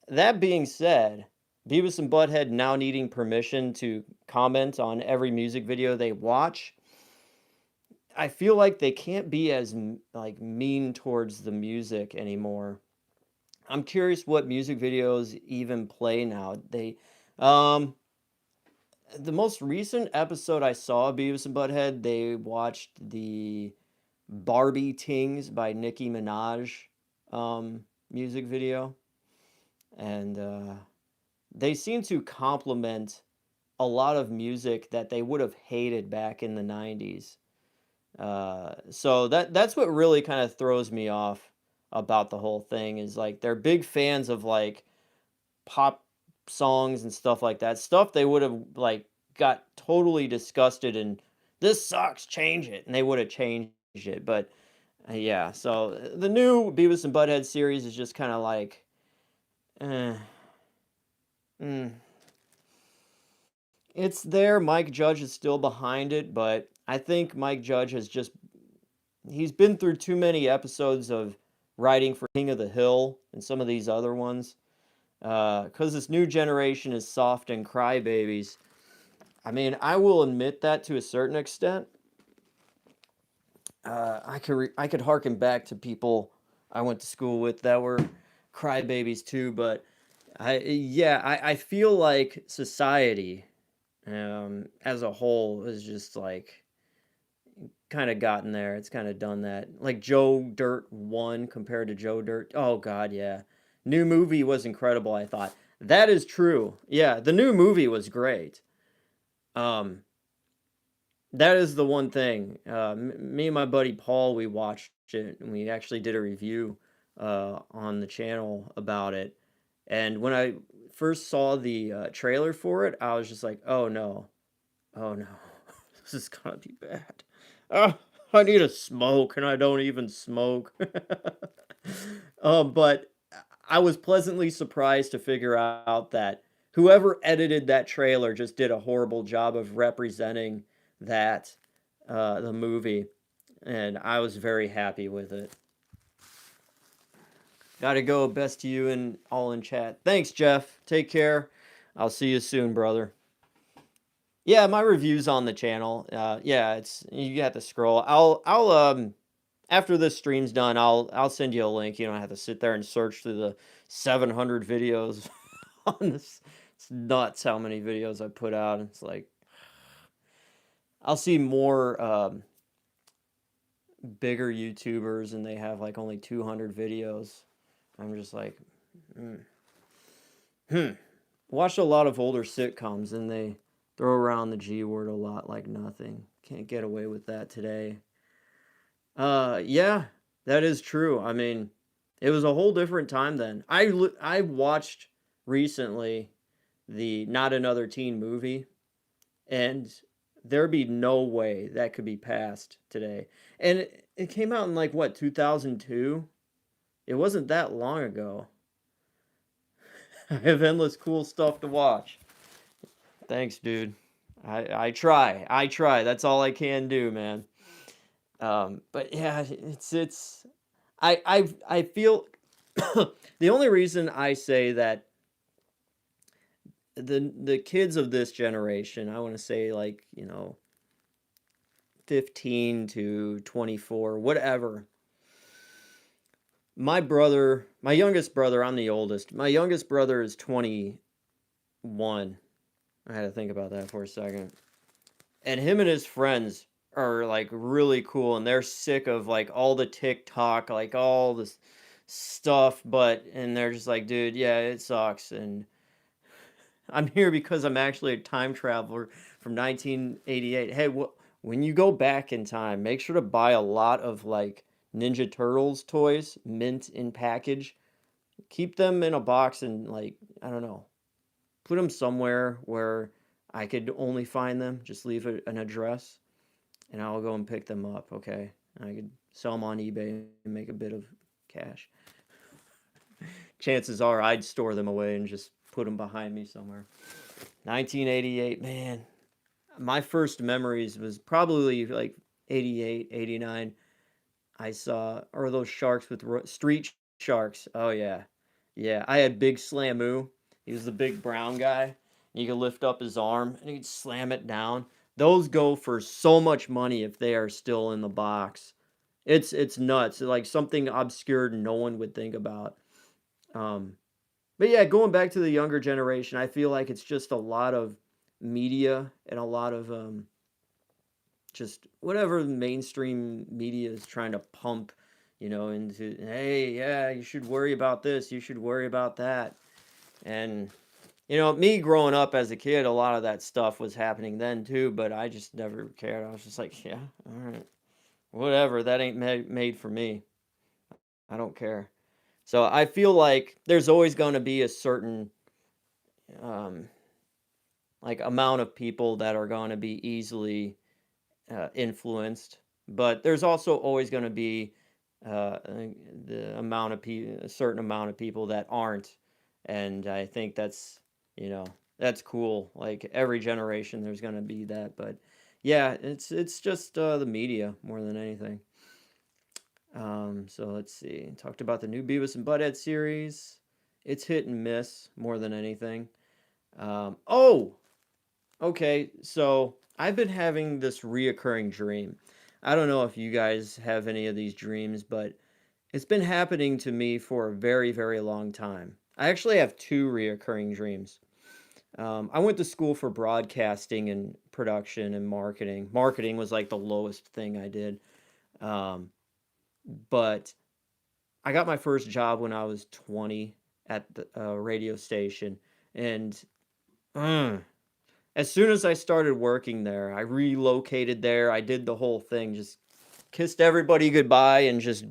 that being said, Beavis and Butthead now needing permission to comment on every music video they watch, I feel like they can't be as like mean towards the music anymore. I'm curious what music videos even play now. Um, the most recent episode I saw of Beavis and Butthead, they watched the Barbie Tings by Nicki Minaj music video. And they seem to complement a lot of music that they would have hated back in the 90s. So that's what really kind of throws me off about the whole thing is like they're big fans of like pop songs and stuff like that. Stuff they would have like got totally disgusted and this sucks, change it, and they would have changed it. But yeah, so the new Beavis and Butthead series is just kind of like, eh, mm. It's there. Mike Judge is still behind it, but I think Mike Judge has just he's been through too many episodes of writing for King of the Hill and some of these other ones. Because this new generation is soft and crybabies. I mean, I will admit that to a certain extent. I could harken back to people I went to school with that were crybabies too, but I feel like society, as a whole is just like kind of gotten there. It's kind of done that. Like Joe Dirt 1 compared to Joe Dirt. Oh god, yeah. New movie was incredible, I thought. That is true. Yeah, the new movie was great. Um that is the one thing. Me and my buddy Paul, we watched it and we actually did a review on the channel about it. And when I first saw the trailer for it, I was just like, "Oh no. Oh no. This is gonna be bad. Oh, I need a smoke and I don't even smoke." But I was pleasantly surprised to figure out that whoever edited that trailer just did a horrible job of representing that the movie, and I was very happy with it. Gotta go. Best to you and all in chat. Thanks, Jeff. Take care. I'll see you soon, brother. Yeah, my review's on the channel. Yeah, it's you have to scroll. I'll after this stream's done, I'll send you a link. You don't have to sit there and search through the 700 videos on this. It's nuts how many videos I put out. It's like I'll see more bigger YouTubers and they have like only 200 videos. I'm just like, hmm. Watched a lot of older sitcoms and they throw around the G word a lot like nothing. Can't get away with that today. Yeah, that is true. I mean, it was a whole different time then. I watched recently the Not Another Teen Movie, and there'd be no way that could be passed today. And it came out in like what, 2002? It wasn't that long ago. I have endless cool stuff to watch. Thanks, dude. I try. I try. That's all I can do, man. But yeah, it's I feel the only reason I say that the kids of this generation, I want to say like, 15 to 24, whatever. My youngest brother, I'm the oldest. My youngest brother is 21. I had to think about that for a second. And him and his friends are like really cool and they're sick of like all the TikTok, like all this stuff, and they're just like, dude, yeah, it sucks. And I'm here because I'm actually a time traveler from 1988. Hey, when you go back in time, make sure to buy a lot of like Ninja Turtles toys, mint in package. Keep them in a box and like, I don't know, put them somewhere where I could only find them. Just leave an address and I'll go and pick them up, okay? I could sell them on eBay and make a bit of cash. Chances are I'd store them away and just put them behind me somewhere. 1988, man. My first memories was probably like 88, 89. I saw, or those sharks with street sharks. Oh, yeah. Yeah, I had Big Slamoo. He was the big brown guy. He could lift up his arm and he'd slam it down. Those go for so much money if they are still in the box. It's nuts. Like something obscure no one would think about. Um, but yeah, going back to the younger generation, I feel like it's just a lot of media and a lot of just whatever mainstream media is trying to pump, into, hey, yeah, you should worry about this, you should worry about that. And me growing up as a kid, a lot of that stuff was happening then too, but I just never cared. I was just like, yeah, all right, whatever, that ain't made for me. I don't care. So I feel like there's always going to be a certain um, like amount of people that are going to be easily influenced, but there's also always going to be a certain amount of people that aren't, and I think that's cool. Like every generation, there's going to be that, but yeah, it's just the media more than anything. So let's see. Talked about the new Beavis and Butt-Head series. It's hit and miss more than anything. Oh, okay. So I've been having this reoccurring dream. I don't know if you guys have any of these dreams, but it's been happening to me for a very, very long time. I actually have two reoccurring dreams. I went to school for broadcasting and production and marketing. Marketing was like the lowest thing I did. Um, but I got my first job when I was 20 at the radio station. And uh, as soon as I started working there, I relocated there. I did the whole thing, just kissed everybody goodbye and just,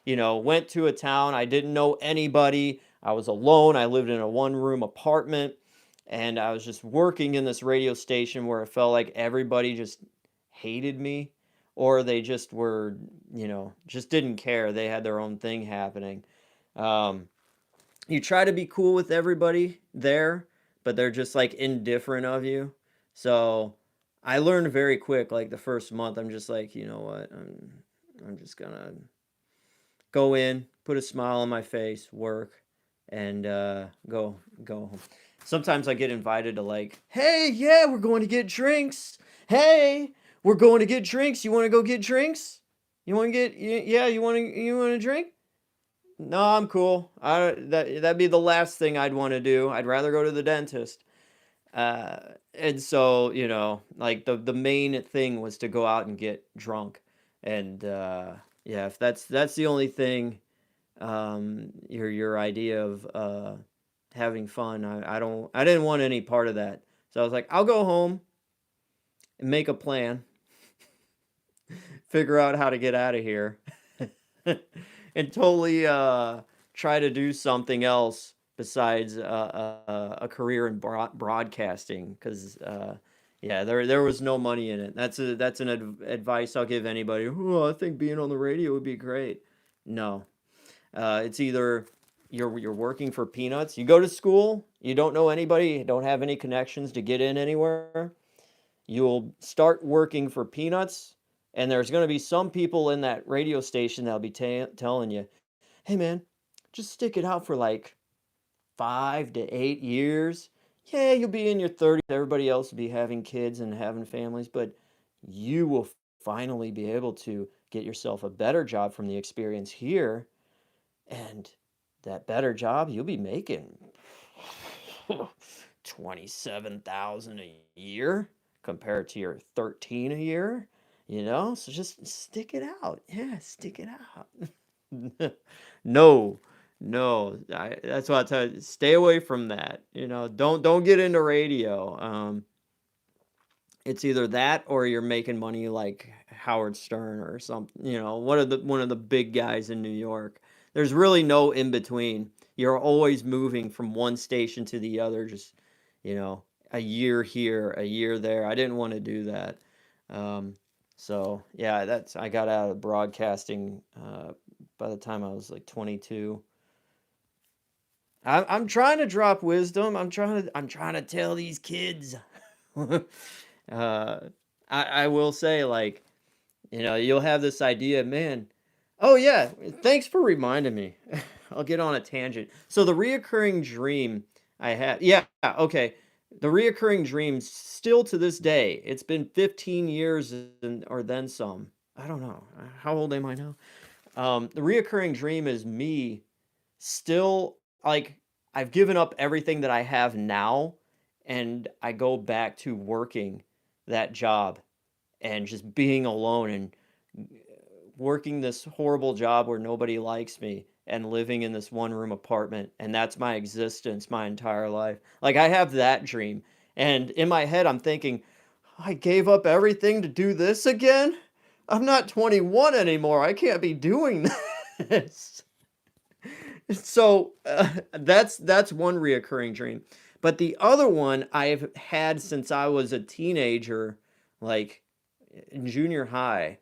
went to a town. I didn't know anybody. I was alone. I lived in a one-room apartment and I was just working in this radio station where it felt like everybody just hated me or they just were, just didn't care. They had their own thing happening. Um, you try to be cool with everybody there, but they're just like indifferent of you. So I learned very quick, like the first month, I'm just like, you know what? I'm just gonna go in, put a smile on my face, work, and go home. Sometimes I get invited to like, hey, yeah, we're going to get drinks. Hey, we're going to get drinks. You want to go get drinks? You want to get yeah? You want to drink? No, I'm cool. That'd be the last thing I'd want to do. I'd rather go to the dentist. Uh, and so, like the main thing was to go out and get drunk. And yeah, if that's the only thing, your idea of having fun, I didn't want any part of that. So I was like, I'll go home and make a plan, figure out how to get out of here, and totally try to do something else besides a career in broadcasting because yeah, there was no money in it. That's an advice I'll give anybody. Oh, I think being on the radio would be great. No, it's either you're working for peanuts. You go to school, you don't know anybody, don't have any connections to get in anywhere. You'll start working for peanuts, and there's going to be some people in that radio station that'll be telling you, hey man, just stick it out for like 5 to 8 years. Yeah, you'll be in your 30s. Everybody else will be having kids and having families, but you will finally be able to get yourself a better job from the experience here. And that better job, you'll be making 27,000 a year compared to your 13 a year, So just stick it out. Yeah, stick it out. No, no, that's why I tell you, stay away from that. Don't get into radio. It's either that or you're making money like Howard Stern or something. One of the big guys in New York. There's really no in between. You're always moving from one station to the other. Just a year here, a year there. I didn't want to do that. Um, so yeah, I got out of broadcasting by the time I was like 22. I'm trying to drop wisdom. I'm trying to tell these kids. I will say, like, you'll have this idea, man. Oh yeah, thanks for reminding me. I'll get on a tangent. So the reoccurring dream I had, yeah, okay. The reoccurring dream still to this day. It's been 15 years or then some. I don't know. How old am I now? The reoccurring dream is me still like I've given up everything that I have now and I go back to working that job and just being alone and working this horrible job where nobody likes me and living in this one room apartment and that's my existence my entire life. Like I have that dream and in my head I'm thinking I gave up everything to do this again? I'm not 21 anymore. I can't be doing this. So that's one reoccurring dream. But the other one I've had since I was a teenager, like in junior high.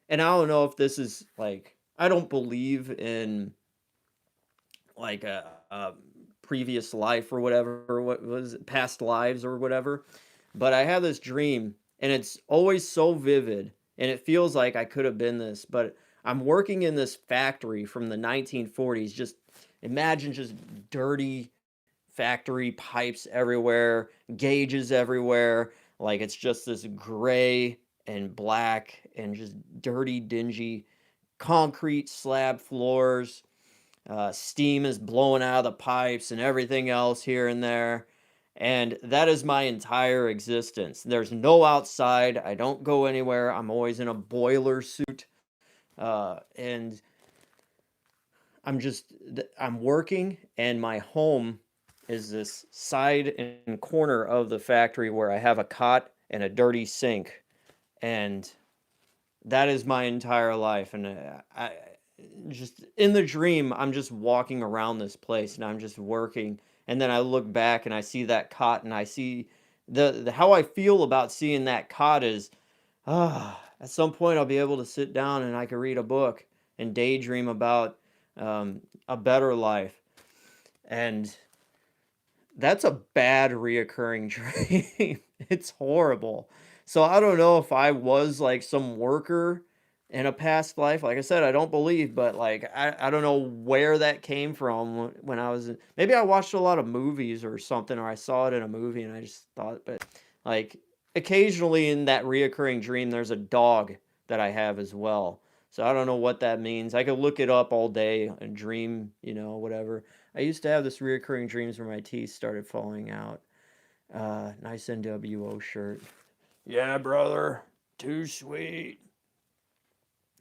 And I don't know if this is like I don't believe in like a previous life or whatever, what was it, past lives or whatever. But I have this dream and it's always so vivid and it feels like I could have been this, but I'm working in this factory from the 1940s. Just imagine just dirty factory pipes everywhere, gauges everywhere. Like it's just this gray and black and just dirty, dingy concrete slab floors. Steam is blowing out of the pipes and everything else here and there. And that is my entire existence. There's no outside. I don't go anywhere. I'm always in a boiler suit. And I'm working, and my home is this side and corner of the factory where I have a cot and a dirty sink. And that is my entire life. And I just in the dream, I'm just walking around this place and I'm just working. And then I look back and I see that cot, and I see the how I feel about seeing that cot is, at some point I'll be able to sit down and I can read a book and daydream about a better life. And that's a bad reoccurring dream. It's horrible. So I don't know if I was like some worker in a past life. Like I said, I don't believe, but like I don't know where that came from when I was maybe I watched a lot of movies or something, or I saw it in a movie and I just thought, but like occasionally in that reoccurring dream there's a dog that I have as well. So I don't know what that means. I could look it up all day and dream, whatever. I used to have this reoccurring dreams where my teeth started falling out. Nice NWO shirt. Yeah, brother. Too sweet.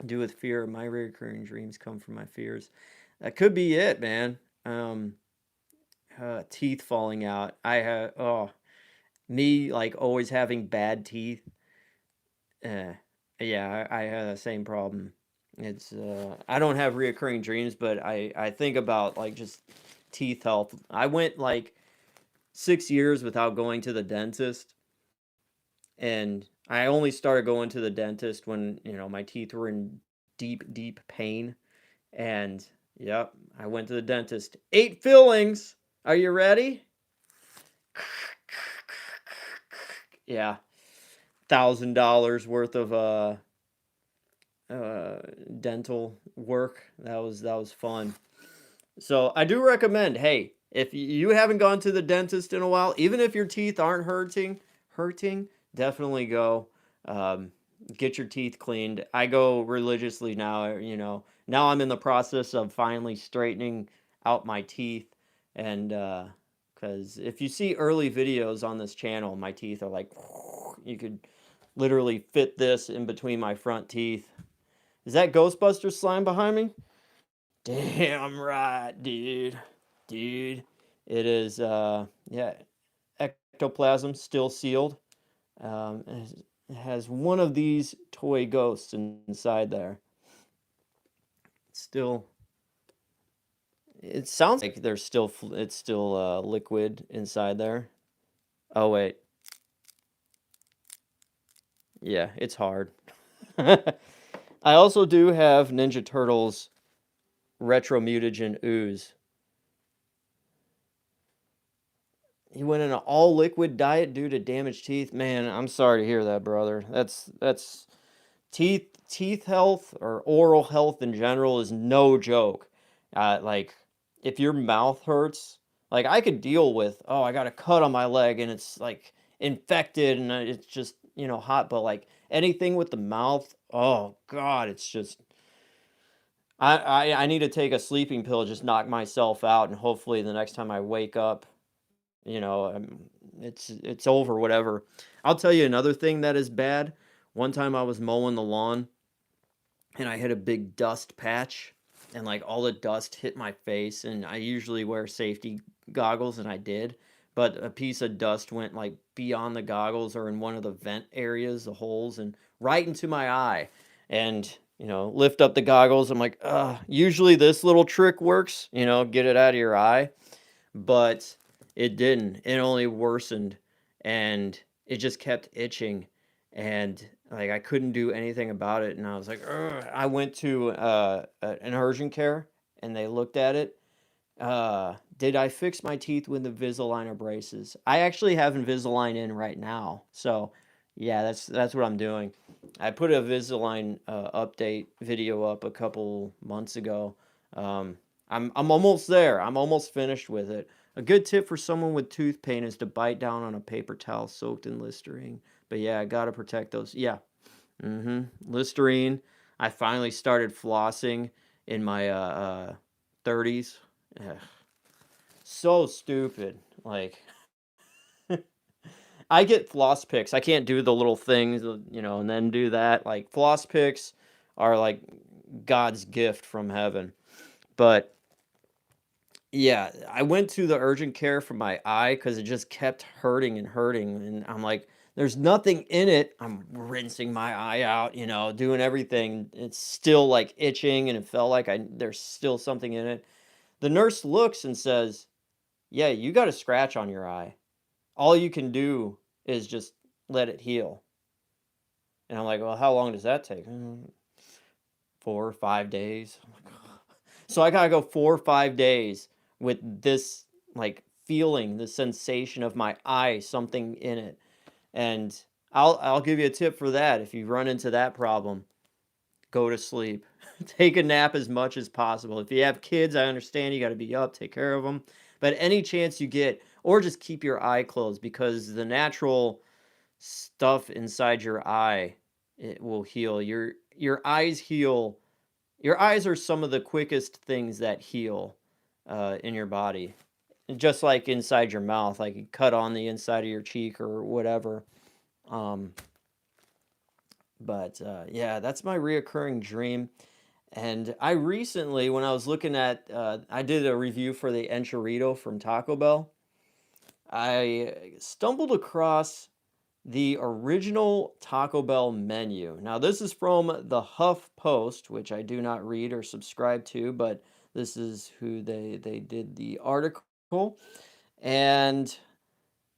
Do with fear. My reoccurring dreams come from my fears. That could be it, man. Teeth falling out. I have, me like always having bad teeth. Uh, yeah, I have the same problem. It's, I don't have reoccurring dreams, but I think about like just teeth health. I went like 6 years without going to the dentist, and I only started going to the dentist when, my teeth were in deep, deep pain. And yep, I went to the dentist. 8 fillings. Are you ready? Yeah, $1,000 worth of dental work. That was fun. So I do recommend, hey, if you haven't gone to the dentist in a while, even if your teeth aren't hurting, definitely go. Um, get your teeth cleaned. I go religiously now. Now I'm in the process of finally straightening out my teeth, and because if you see early videos on this channel, my teeth are like, you could literally fit this in between my front teeth. Is that Ghostbuster slime behind me? Damn right, dude. Dude. It is, yeah, ectoplasm still sealed. It has one of these toy ghosts inside there. Still, it sounds like it's still liquid inside there. Oh, wait. Yeah, it's hard. I also do have Ninja Turtles Retro Mutagen Ooze. He went in an all liquid diet due to damaged teeth. Man, I'm sorry to hear that, brother. That's teeth health or oral health in general is no joke. Like if your mouth hurts, like I could deal with, oh, I got a cut on my leg and it's like infected and it's just, hot, but like anything with the mouth, oh God, it's just I need to take a sleeping pill, just knock myself out, and hopefully the next time I wake up, you know, it's over, whatever. I'll tell you another thing that is bad. One time I was mowing the lawn and I hit a big dust patch, and like all the dust hit my face, and I usually wear safety goggles and I did, but a piece of dust went like beyond the goggles or in one of the vent areas, the holes, and right into my eye. And lift up the goggles. I'm like, usually this little trick works, get it out of your eye, but it didn't. It only worsened, and it just kept itching, and like I couldn't do anything about it. And I was like, ugh. I went to an urgent care, and they looked at it. Did I fix my teeth with Invisalign or braces? I actually have Invisalign in right now, so yeah, that's what I'm doing. I put a Invisalign update video up a couple months ago. I'm almost there. I'm almost finished with it. A good tip for someone with tooth pain is to bite down on a paper towel soaked in Listerine. But yeah, I gotta protect those. Yeah, Listerine. I finally started flossing in my 30s. Ugh, so stupid. Like, I get floss picks. I can't do the little things, and then do that. Like, floss picks are like God's gift from heaven. But yeah, I went to the urgent care for my eye because it just kept hurting and hurting. And I'm like, there's nothing in it. I'm rinsing my eye out, doing everything. It's still like itching and it felt like there's still something in it. The nurse looks and says, yeah, you got a scratch on your eye. All you can do is just let it heal. And I'm like, well, how long does that take? 4 or 5 days. I'm like, "Ugh." So I gotta go 4 or 5 days with this like feeling, the sensation of my eye, something in it. And I'll give you a tip for that. If you run into that problem, go to sleep. Take a nap as much as possible. If you have kids, I understand you got to be up, take care of them. But any chance you get, or just keep your eye closed because the natural stuff inside your eye, it will heal. Your eyes heal. Your eyes are some of the quickest things that heal in your body. Just like inside your mouth, like you cut on the inside of your cheek or whatever. Um, but yeah, that's my reoccurring dream. And I recently, when I was looking at, I did a review for the enchilito from Taco Bell. I stumbled across the original Taco Bell menu. Now, this is from the Huff Post, which I do not read or subscribe to, but this is who they did the article. And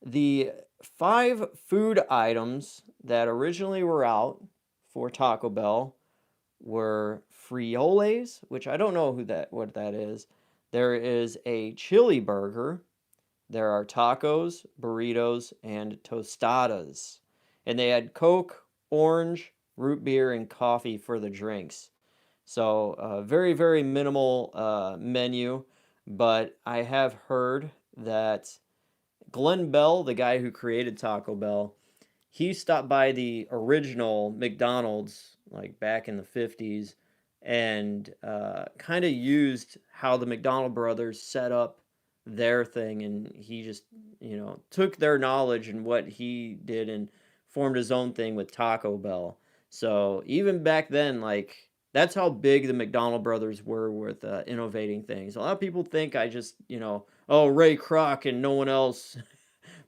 the 5 food items that originally were out for Taco Bell were frioles, which I don't know what that is. There is a chili burger. There are tacos, burritos, and tostadas. And they had Coke, orange, root beer, and coffee for the drinks. So, very, very minimal menu. But I have heard that Glenn Bell, the guy who created Taco Bell, he stopped by the original McDonald's like back in the 50s and kind of used how the McDonald brothers set up their thing, and he just took their knowledge and what he did and formed his own thing with Taco Bell. So even back then, like, that's how big the McDonald brothers were with innovating things. A lot of people think I just oh, Ray Kroc and no one else.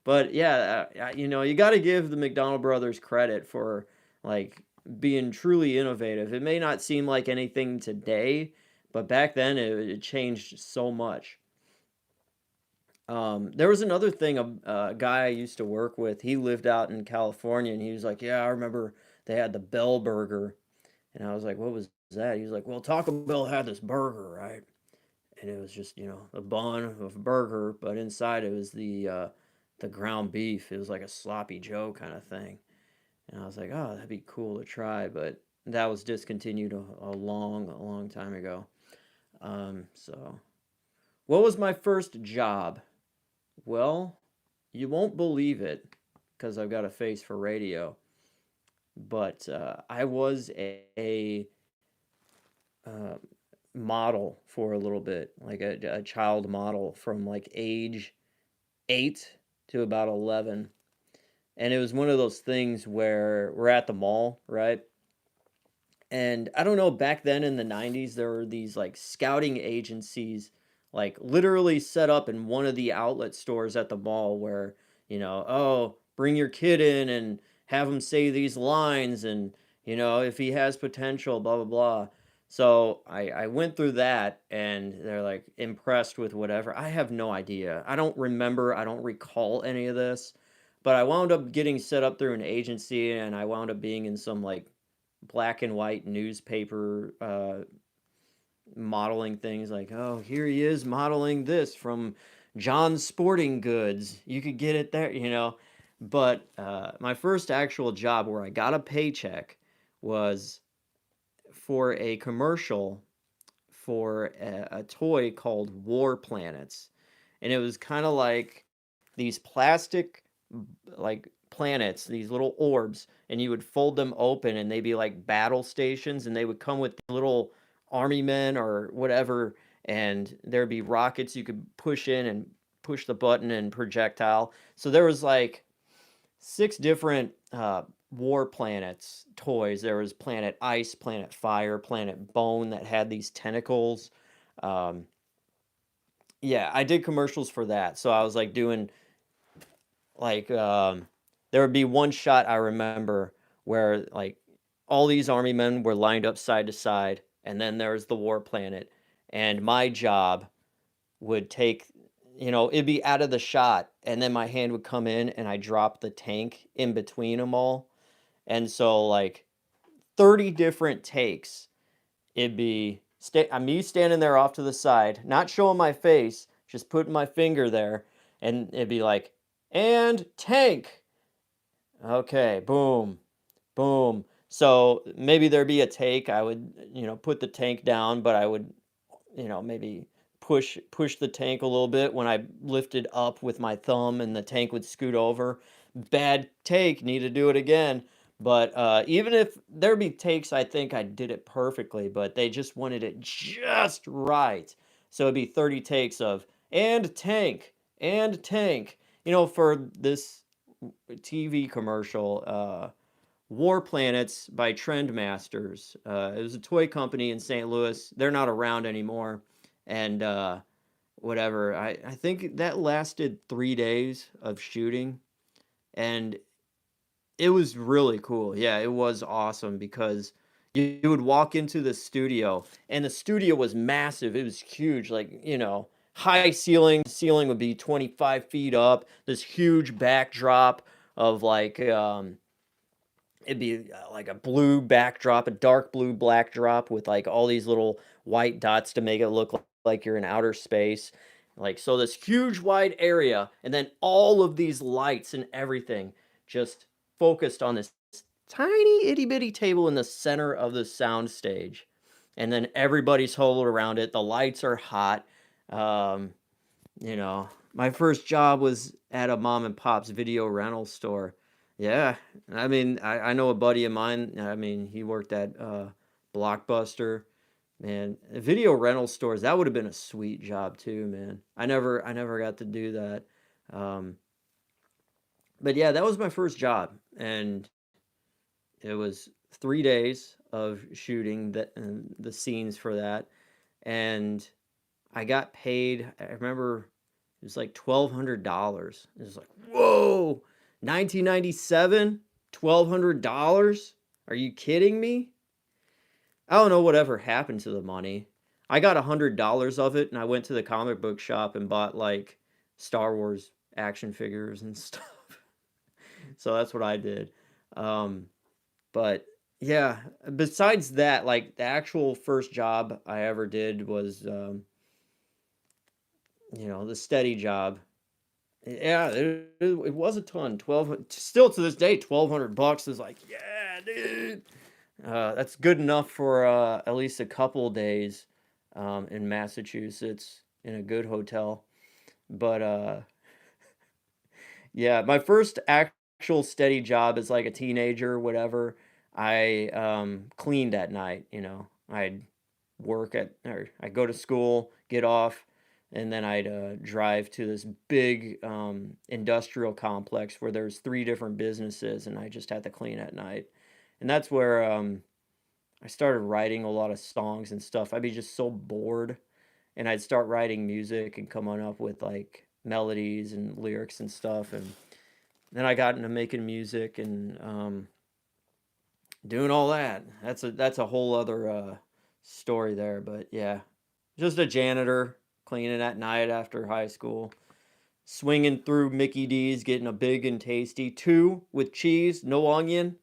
But yeah, you got to give the McDonald brothers credit for like being truly innovative. It may not seem like anything today, but back then it changed so much. There was another thing, a guy I used to work with. He lived out in California, and he was like, "Yeah, I remember they had the Bell Burger," and I was like, "What was that?" He was like, "Well, Taco Bell had this burger, right?" And it was just a bun of burger, but inside it was the ground beef. It was like a sloppy Joe kind of thing, and I was like, oh, that'd be cool to try, but that was discontinued a long time ago. So what was my first job? Well, you won't believe it because I've got a face for radio, but I was a uh, model for a little bit, like a child model from like age 8 to about 11. And it was one of those things where we're at the mall, right? And I don't know, back then in the 90s, there were these like scouting agencies, like literally set up in one of the outlet stores at the mall where, oh, bring your kid in and have him say these lines and, if he has potential, blah, blah, blah. So I went through that and they're like impressed with whatever. I have no idea. I don't remember. I don't recall any of this. But I wound up getting set up through an agency and I wound up being in some like black and white newspaper modeling things like, oh, here he is modeling this from John's Sporting Goods. You could get it there. But my first actual job where I got a paycheck was for a commercial for a toy called War Planets. And it was kind of like these plastic like planets, these little orbs, and you would fold them open and they'd be like battle stations and they would come with little army men or whatever, and there'd be rockets you could push in and push the button and projectile. So there was like 6 different war planets toys. There was Planet Ice, Planet Fire, Planet Bone that had these tentacles. Um, yeah, I did commercials for that. So I was like doing like there would be one shot I remember where like all these army men were lined up side to side, and then there was the war planet, and my job would take, it'd be out of the shot, and then my hand would come in and I drop the tank in between them all. And so like 30 different takes. It'd be me standing there off to the side, not showing my face, just putting my finger there, and it'd be like, and tank. Okay, boom, boom. So maybe there'd be a take. I would, put the tank down, but I would, maybe push the tank a little bit when I lifted up with my thumb, and the tank would scoot over. Bad take, need to do it again. But even if there'd be takes, I think I did it perfectly, but they just wanted it just right. So it'd be 30 takes of and tank and tank. For this TV commercial, War Planets by Trendmasters. It was a toy company in St. Louis. They're not around anymore. And whatever. I think that lasted 3 days of shooting. And it was really cool. Yeah, it was awesome because you would walk into the studio, and the studio was massive. It was huge, like, high ceiling. Ceiling would be 25 feet up. This huge backdrop of like it'd be like a blue backdrop, a dark blue backdrop with like all these little white dots to make it look like you're in outer space. Like, so this huge wide area, and then all of these lights and everything just focused on this tiny itty bitty table in the center of the sound stage. And then everybody's huddled around it. The lights are hot. Um, my first job was at a mom and pop's video rental store. Yeah, I mean, I know a buddy of mine. I mean, he worked at Blockbuster. Man, video rental stores, that would have been a sweet job too, man. I never got to do that. Um, but yeah, that was my first job, and it was 3 days of shooting the scenes for that, and I got paid. I remember it was like $1,200. It was like, whoa, 1997, $1,200? Are you kidding me? I don't know whatever happened to the money. I got $100 of it, and I went to the comic book shop and bought like Star Wars action figures and stuff. So that's what I did. Um, but yeah, besides that, like the actual first job I ever did was, the steady job. Yeah, it was a ton. 12, still to this day, $1,200 is like, yeah, dude. That's good enough for at least a couple days in Massachusetts in a good hotel. But yeah, my first actual steady job as like a teenager, whatever. I cleaned at night. I'd or I'd go to school, get off, and then I'd drive to this big industrial complex where there's 3 different businesses, and I just had to clean at night. And that's where I started writing a lot of songs and stuff. I'd be just so bored, and I'd start writing music and coming up with like melodies and lyrics and stuff. And then I got into making music and doing all that. That's a whole other story there. But yeah, just a janitor cleaning at night after high school, swinging through Mickey D's, getting a big and tasty 2 with cheese, no onion,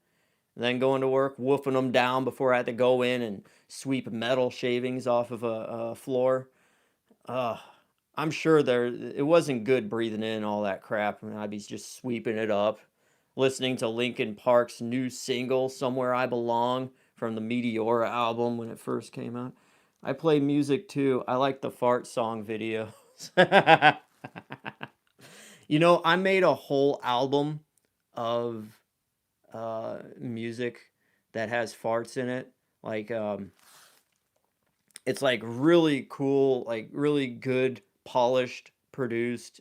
and then going to work, woofing them down before I had to go in and sweep metal shavings off of a floor. Uh, I'm sure it wasn't good breathing in all that crap. I mean, I'd be just sweeping it up, listening to Linkin Park's new single, Somewhere I Belong, from the Meteora album when it first came out. I play music too. I like the fart song videos. I made a whole album of music that has farts in it. Like It's like really cool, like really good, polished, produced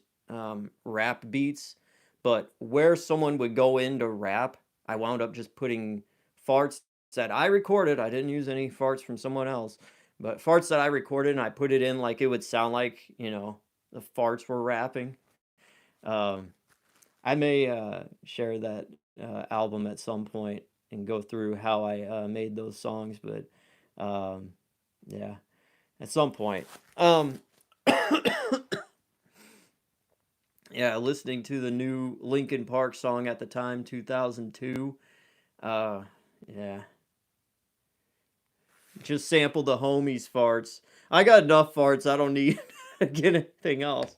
rap beats. But where someone would go into rap, I wound up just putting farts that I recorded. I didn't use any farts from someone else, but farts that I recorded, and I put it in like it would sound like, the farts were rapping. Um, I may share that album at some point and go through how I made those songs, but um, yeah, at some point. Um, yeah, listening to the new Linkin Park song at the time, 2002. Uh, yeah, just sampled the homies' farts. I got enough farts. I don't need to get anything else.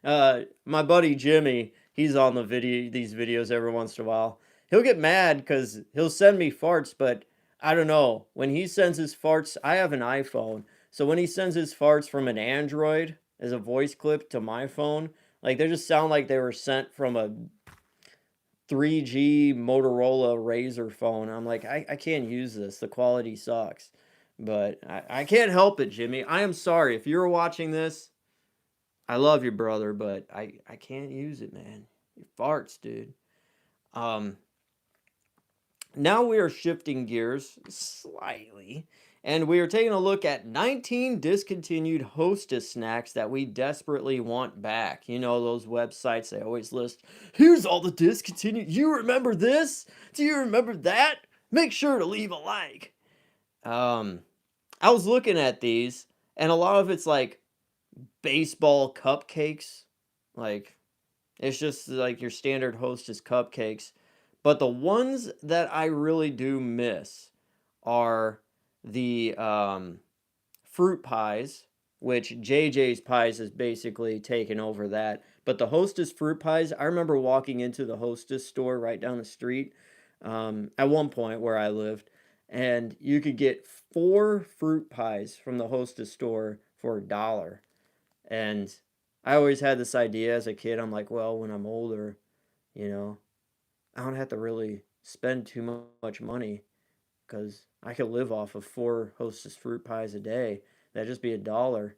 My buddy Jimmy, he's on these videos every once in a while. He'll get mad because he'll send me farts, but I don't know. When he sends his farts, I have an iPhone. So when he sends his farts from an Android as a voice clip to my phone, like they just sound like they were sent from a 3G Motorola Razr phone. I'm like, I can't use this. The quality sucks. But I can't help it, Jimmy. I am sorry. If you're watching this, I love you, brother, but I can't use it, man. Your farts, dude. Um, Now we are shifting gears slightly, and we are taking a look at 19 discontinued hostess snacks that we desperately want back. You know, those websites, they always list, here's all the discontinued. You remember this? Do you remember that? Make sure to leave a like. Um, I was looking at these, and a lot of it's like baseball cupcakes. Like, it's just like your standard Hostess cupcakes. But the ones that I really do miss are the fruit pies, which JJ's Pies has basically taken over that. But the Hostess fruit pies, I remember walking into the Hostess store right down the street at one point where I lived, and you could get 4 fruit pies from the Hostess store for $1. And I always had this idea as a kid. I'm like, well, when I'm older, you know, I don't have to really spend too much money because I could live off of 4 Hostess fruit pies a day. That'd just be $1.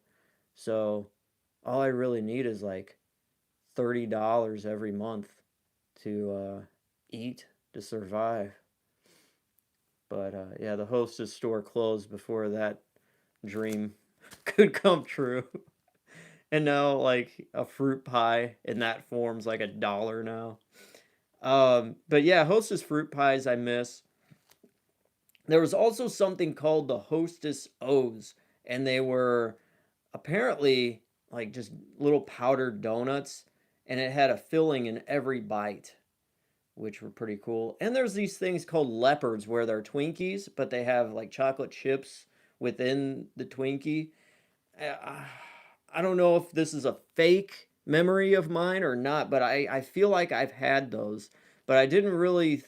So all I really need is like $30 every month to eat to survive. But yeah, the Hostess store closed before that dream could come true. And now, like, a fruit pie in that form's like $1 now. But yeah, Hostess fruit pies I miss. There was also something called the Hostess O's, and they were apparently like just little powdered donuts, and it had a filling in every bite, which were pretty cool. And there's these things called leopards where they're Twinkies, but they have like chocolate chips within the Twinkie. Uh, I don't know if this is a fake memory of mine or not, but I feel like I've had those, but I didn't really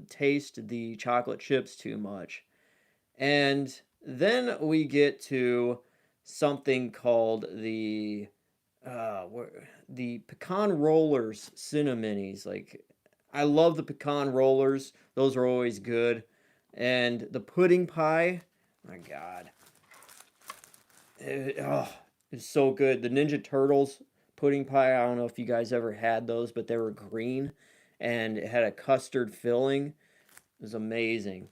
taste the chocolate chips too much. And then we get to something called the pecan rollers cinnamonis. Like, I love the pecan rollers; those are always good. And the pudding pie, my God, it's so good. The Ninja Turtles pudding pie. I don't know if you guys ever had those, but they were green, and it had a custard filling. It was amazing.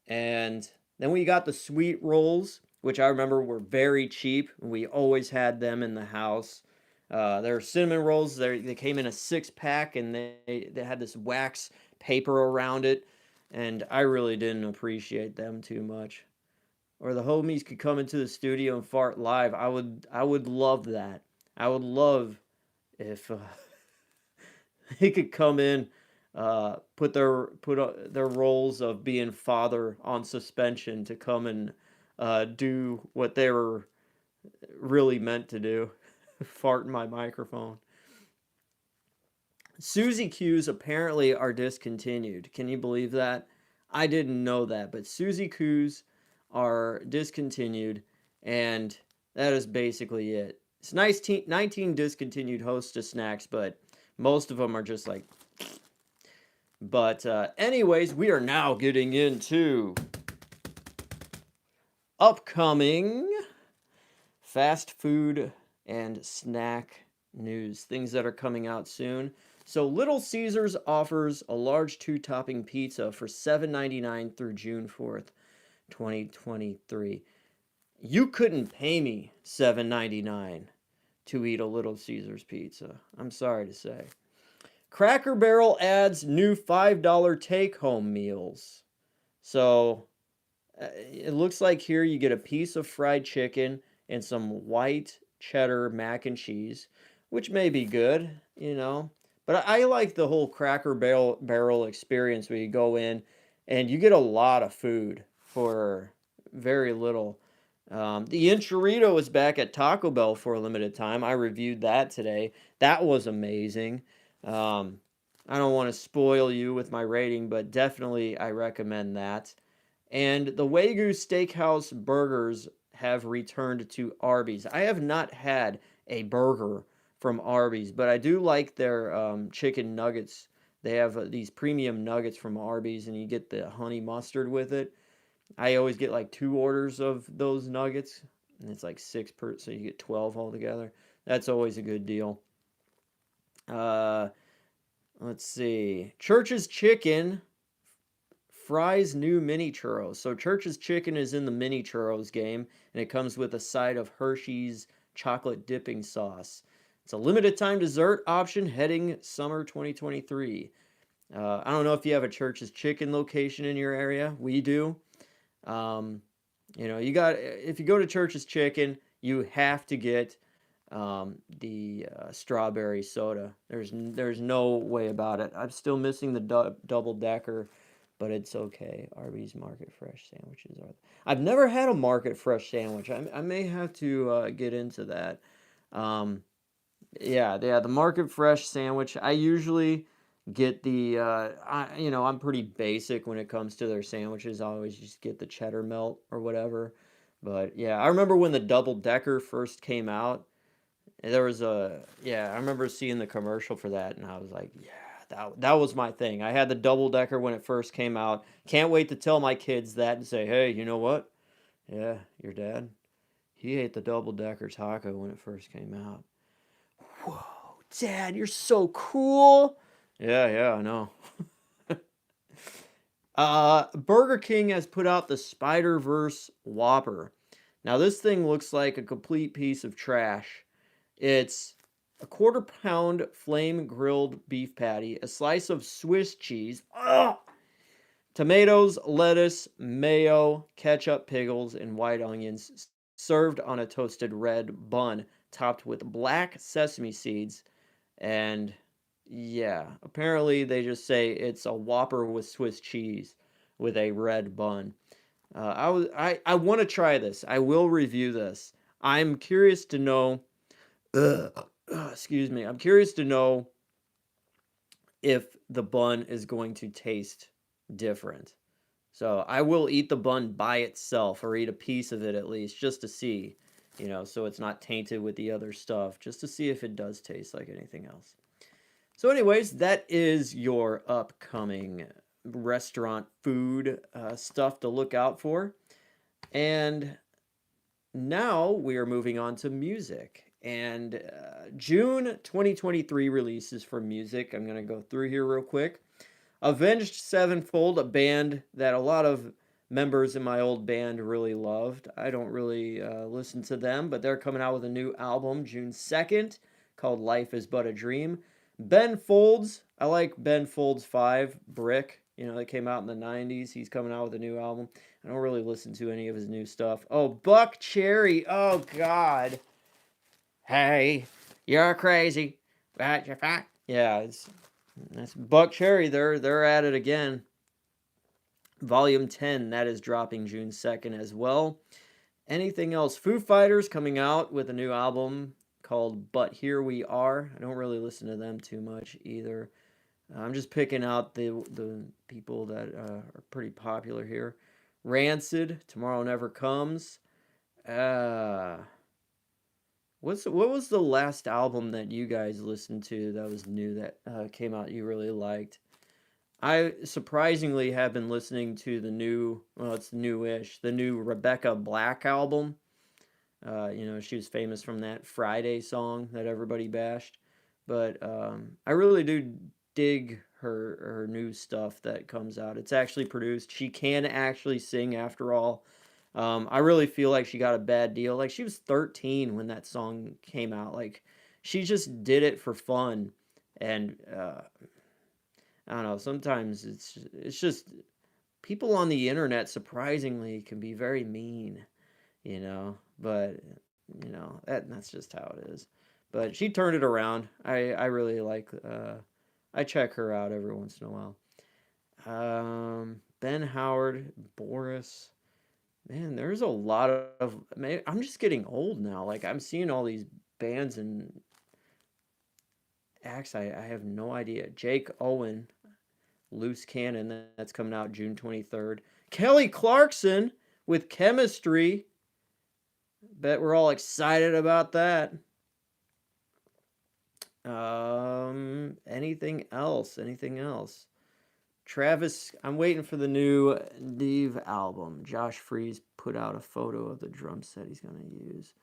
And then we got the sweet rolls, which I remember were very cheap. We always had them in the house. There were cinnamon rolls. They came in a 6-pack, and they had this wax paper around it. And I really didn't appreciate them too much. Or the homies could come into the studio and fart live. I would love that. I would love if he could come in, put their roles of being father on suspension to come and do what they were really meant to do, fart in my microphone. Suzy Q's apparently are discontinued. Can you believe that? I didn't know that, but Suzy Q's are discontinued, and that is basically it. It's nice 19 discontinued Hostess snacks, but most of them are just like. But anyways, we are now getting into upcoming fast food and snack news, things that are coming out soon. So Little Caesars offers a large two-topping pizza for $7.99 through June 4th, 2023. You couldn't pay me $7.99 to eat a Little Caesars pizza. I'm sorry to say. Cracker Barrel adds new $5 take-home meals. So it looks like here you get a piece of fried chicken and some white cheddar mac and cheese, which may be good, you know. But I like the whole Cracker Barrel experience where you go in and you get a lot of food for very little. The Enchilada was back at Taco Bell for a limited time. I reviewed that today. That was amazing. Um, I don't want to spoil you with my rating, but definitely I recommend that. And the Wagyu Steakhouse burgers have returned to Arby's. I have not had a burger from Arby's, but I do like their chicken nuggets. They have these premium nuggets from Arby's, and you get the honey mustard with it. I always get like 2 orders of those nuggets, and it's like six per, so you get 12 altogether. That's always a good deal. Uh, let's see. Church's Chicken fries new mini churros. So Church's Chicken is in the mini churros game, and it comes with a side of Hershey's chocolate dipping sauce. It's a limited time dessert option heading summer 2023. I don't know if you have a Church's Chicken location in your area. We do. Um, you got if you go to Church's Chicken, you have to get the strawberry soda. There's no way about it. I'm still missing the double decker, but it's okay. Arby's Market Fresh sandwiches are. I've never had a Market Fresh sandwich. I may have to get into that. Um, yeah, the Market Fresh sandwich. I usually get the. I'm pretty basic when it comes to their sandwiches. I always just get the cheddar melt or whatever. But yeah, I remember when the double decker first came out. There was I remember seeing the commercial for that, and I was like, yeah, that was my thing. I had the double decker when it first came out. Can't wait to tell my kids that and say, hey, you know what? Yeah, your dad, he ate the double decker taco when it first came out. Whoa, Dad, you're so cool. Yeah, I know. Burger King has put out the Spider-Verse Whopper. Now this thing looks like a complete piece of trash. It's a quarter-pound flame-grilled beef patty, a slice of Swiss cheese, tomatoes, lettuce, mayo, ketchup, pickles, and white onions, served on a toasted red bun, topped with black sesame seeds. And yeah, apparently they just say it's a Whopper with Swiss cheese with a red bun. I want to try this. I will review this. I'm curious to know. Excuse me. I'm curious to know if the bun is going to taste different. So I will eat the bun by itself, or eat a piece of it at least, just to see, so it's not tainted with the other stuff, just to see if it does taste like anything else. So anyways, that is your upcoming restaurant food stuff to look out for. And now we are moving on to music. And June 2023 releases for music. I'm going to go through here real quick. Avenged Sevenfold, a band that a lot of members in my old band really loved. I don't really listen to them, but they're coming out with a new album June 2nd called Life is But a Dream. Ben Folds, I like Ben Folds 5, Brick. That came out in the 90s. He's coming out with a new album. I don't really listen to any of his new stuff. Oh, Buck Cherry. Oh, God. Hey, you're crazy, but you're fat. Yeah, that's Buck Cherry. They're at it again. Volume 10, that is dropping June 2nd as well. Anything else? Foo Fighters coming out with a new album called But Here We Are. I don't really listen to them too much either. I'm just picking out the people that are pretty popular here. Rancid, Tomorrow Never Comes. What was the last album that you guys listened to that was new that came out you really liked? I surprisingly have been listening to the new, well, it's newish, the new Rebecca Black album. She was famous from that Friday song that everybody bashed. But I really do dig her new stuff that comes out. It's actually produced. She can actually sing after all. I really feel like she got a bad deal. Like she was 13 when that song came out. Like she just did it for fun, and I don't know. Sometimes it's just people on the internet surprisingly can be very mean, but that's just how it is. But she turned it around. I really like I check her out every once in a while. Ben Howard, Boris. Man, there's a lot of man, I'm just getting old now. Like I'm seeing all these bands and acts I have no idea. Jake Owen, Loose Cannon, that's coming out June 23rd. Kelly Clarkson with Chemistry. Bet we're all excited about that. Anything else? Anything else? Travis, I'm waiting for the new Neve album. Josh Freese put out a photo of the drum set he's gonna use.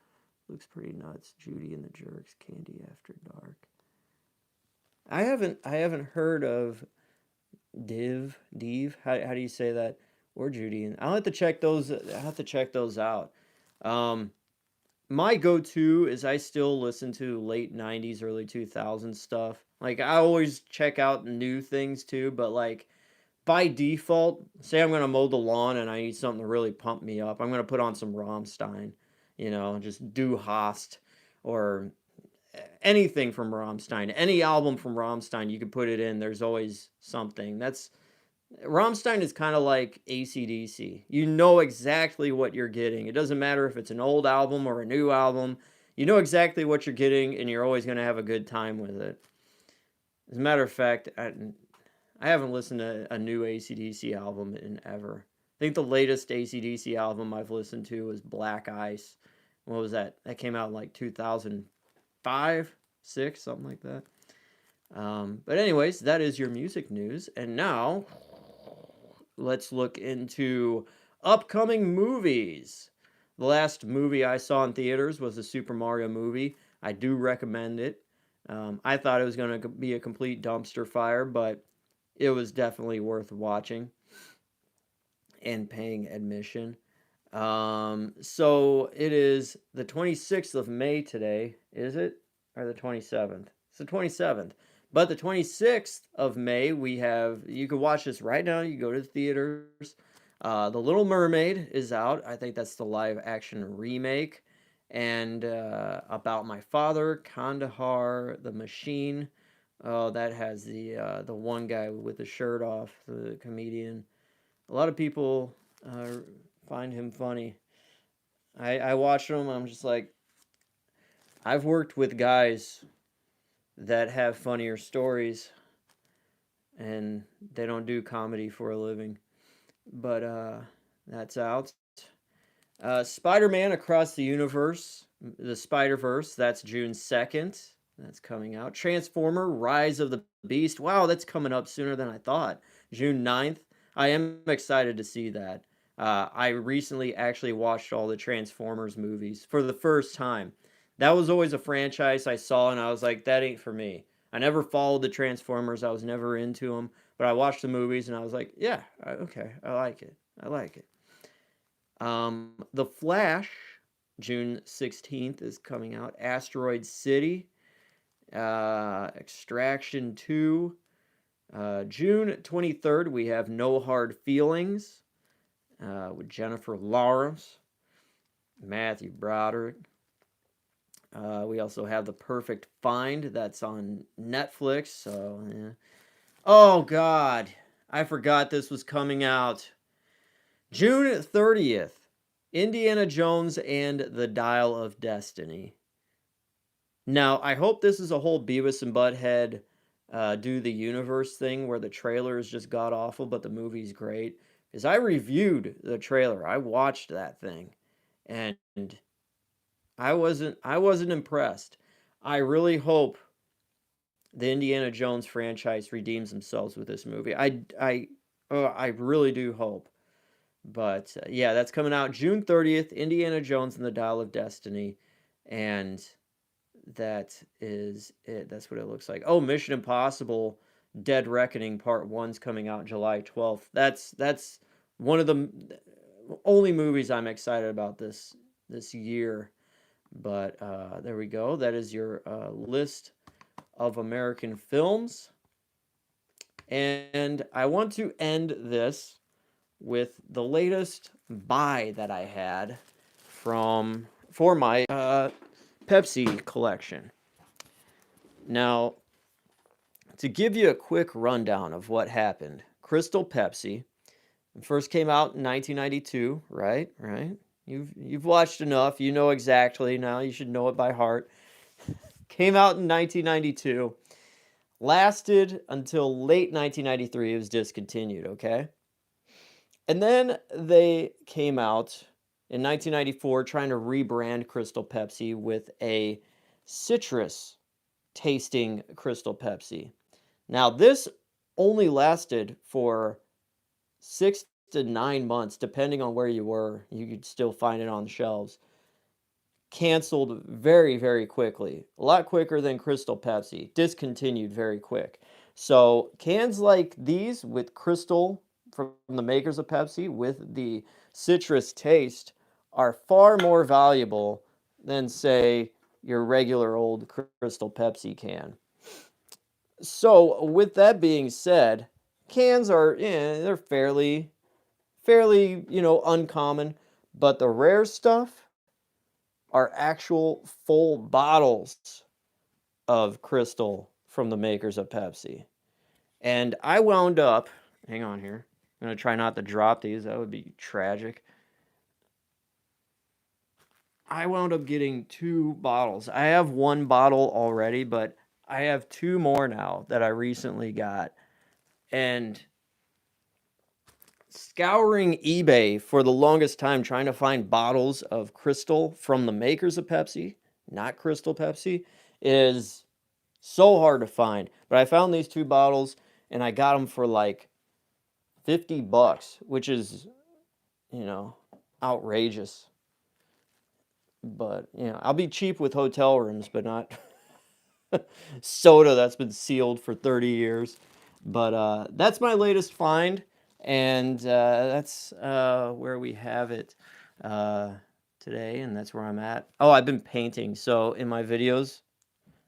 Looks pretty nuts. Judy and the Jerks, Candy After Dark. I haven't heard of Div. How do you say that? Or Judy, and I'll have to check those. I have to check those out. Um, my go-to is I still listen to late 90s, early 2000s stuff. Like I always check out new things too, but like by default, say I'm gonna mow the lawn and I need something to really pump me up, I'm gonna put on some Rammstein, just do Hast or anything from Rammstein. Any album from Rammstein, you could put it in. There's always something. That's Rammstein is kind of like AC/DC. You know exactly what you're getting. It doesn't matter if it's an old album or a new album. You know exactly what you're getting, and you're always going to have a good time with it. As a matter of fact, I haven't listened to a new AC/DC album in ever. I think the latest AC/DC album I've listened to was Black Ice. What was that? That came out in like 2005, 6, something like that. But anyways, that is your music news. And now let's look into upcoming movies. The last movie I saw in theaters was the Super Mario movie. I do recommend it. I thought it was going to be a complete dumpster fire, but it was definitely worth watching and paying admission. So it is the 26th of May today, is it? Or the 27th? It's the 27th. But the 26th of May, you can watch this right now. You go to the theaters. The Little Mermaid is out. I think that's the live action remake. And About My Father, Kandahar, The Machine. Oh, that has the one guy with the shirt off, the comedian. A lot of people find him funny. I watch him. I'm just like, I've worked with guys that have funnier stories, and they don't do comedy for a living. But that's out. Spider-Man Across the Universe, the Spider-Verse, that's June 2nd. That's coming out. Transformer Rise of the Beast. Wow, that's coming up sooner than I thought. June 9th. I am excited to see that. I recently actually watched all the Transformers movies for the first time. That was always a franchise I saw, and I was like, that ain't for me. I never followed the Transformers. I was never into them. But I watched the movies, and I was like, yeah, okay, I like it. I like it. The Flash, June 16th, is coming out. Asteroid City, Extraction 2. June 23rd, we have No Hard Feelings with Jennifer Lawrence, Matthew Broderick. We also have The Perfect Find, that's on Netflix. So, yeah. Oh, God. I forgot this was coming out. June 30th, Indiana Jones and the Dial of Destiny. Now, I hope this is a whole Beavis and Butt-Head do the universe thing where the trailer is just god awful, but the movie's great. Because I reviewed the trailer. I watched that thing. And I wasn't impressed. I really hope the Indiana Jones franchise redeems themselves with this movie. I really do hope. But yeah, that's coming out June 30th. Indiana Jones and the Dial of Destiny, and that is it. That's what it looks like. Oh, Mission Impossible: Dead Reckoning Part One's coming out July 12th. That's one of the only movies I'm excited about this year. But there we go. That is your list of American films. And I want to end this with the latest buy that I had for my Pepsi collection. Now, to give you a quick rundown of what happened, Crystal Pepsi first came out in 1992, right? Right? You've watched enough, you know exactly now. You should know it by heart. Came out in 1992, lasted until late 1993. It was discontinued, okay? And then they came out in 1994 trying to rebrand Crystal Pepsi with a citrus tasting Crystal Pepsi. Now, this only lasted for 6 to 9 months, depending on where you were. You could still find it on the shelves. Canceled very, very quickly. A lot quicker than Crystal Pepsi. Discontinued very quick. So cans like these with Crystal from the makers of Pepsi with the citrus taste are far more valuable than, say, your regular old Crystal Pepsi can. So with that being said, cans are they're fairly uncommon, but the rare stuff are actual full bottles of Crystal from the makers of Pepsi. And I wound up, hang on here. I'm going to try not to drop these. That would be tragic. I wound up getting 2 bottles. I have 1 bottle already, but I have 2 more now that I recently got. And scouring eBay for the longest time trying to find bottles of Crystal from the makers of Pepsi, not Crystal Pepsi, is so hard to find. But I found these 2 bottles and I got them for like $50, which is, outrageous. But, I'll be cheap with hotel rooms, but not soda that's been sealed for 30 years. But that's my latest find. And that's where we have it today, and that's where I'm at. Oh, I've been painting. So in my videos,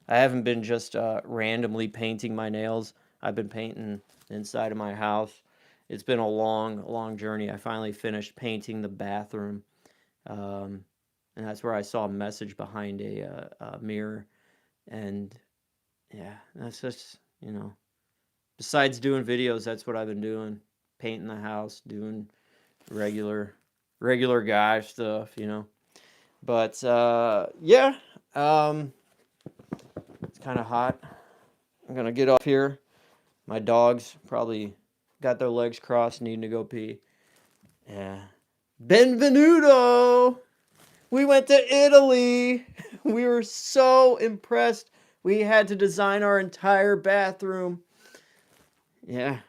I haven't been just randomly painting my nails. I've been painting inside of my house. It's been a long, long journey. I finally finished painting the bathroom, and that's where I saw a message behind a mirror. And yeah, that's just, besides doing videos, that's what I've been doing. Painting the house, doing regular guy stuff, But yeah, it's kind of hot. I'm gonna get off here. My dogs probably got their legs crossed, needing to go pee. Yeah. Benvenuto! We went to Italy. We were so impressed. We had to design our entire bathroom. Yeah.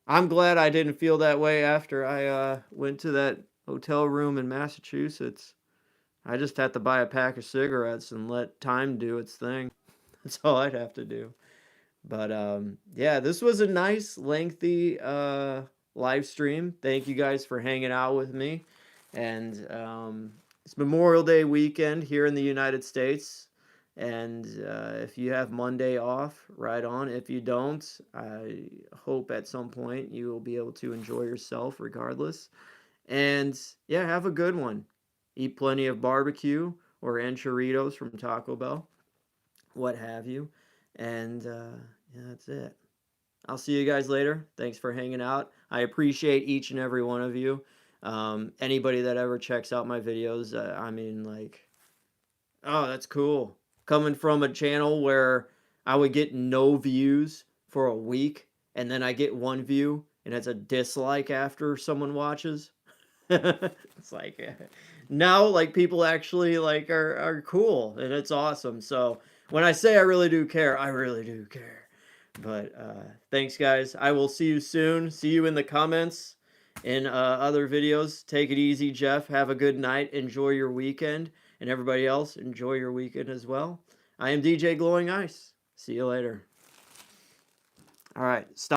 I'm glad I didn't feel that way after I went to that hotel room in Massachusetts. I just had to buy a pack of cigarettes and let time do its thing. That's all I'd have to do. But yeah, this was a nice, lengthy live stream. Thank you guys for hanging out with me. And it's Memorial Day weekend here in the United States. And if you have Monday off, right on. If you don't, I hope at some point you will be able to enjoy yourself regardless. And yeah, have a good one. Eat plenty of barbecue or enchiladas from Taco Bell, what have you. And yeah, that's it. I'll see you guys later. Thanks for hanging out. I appreciate each and every one of you. Anybody that ever checks out my videos, oh, that's cool. Coming from a channel where I would get no views for a week, and then I get 1 view, and it's a dislike after someone watches. It's like now, like people actually like are cool, and it's awesome. So when I say I really do care, I really do care. But thanks, guys. I will see you soon. See you in the comments in other videos. Take it easy, Jeff. Have a good night. Enjoy your weekend. And everybody else, enjoy your weekend as well. I am DJ Glowing Ice. See you later. All right. Stop.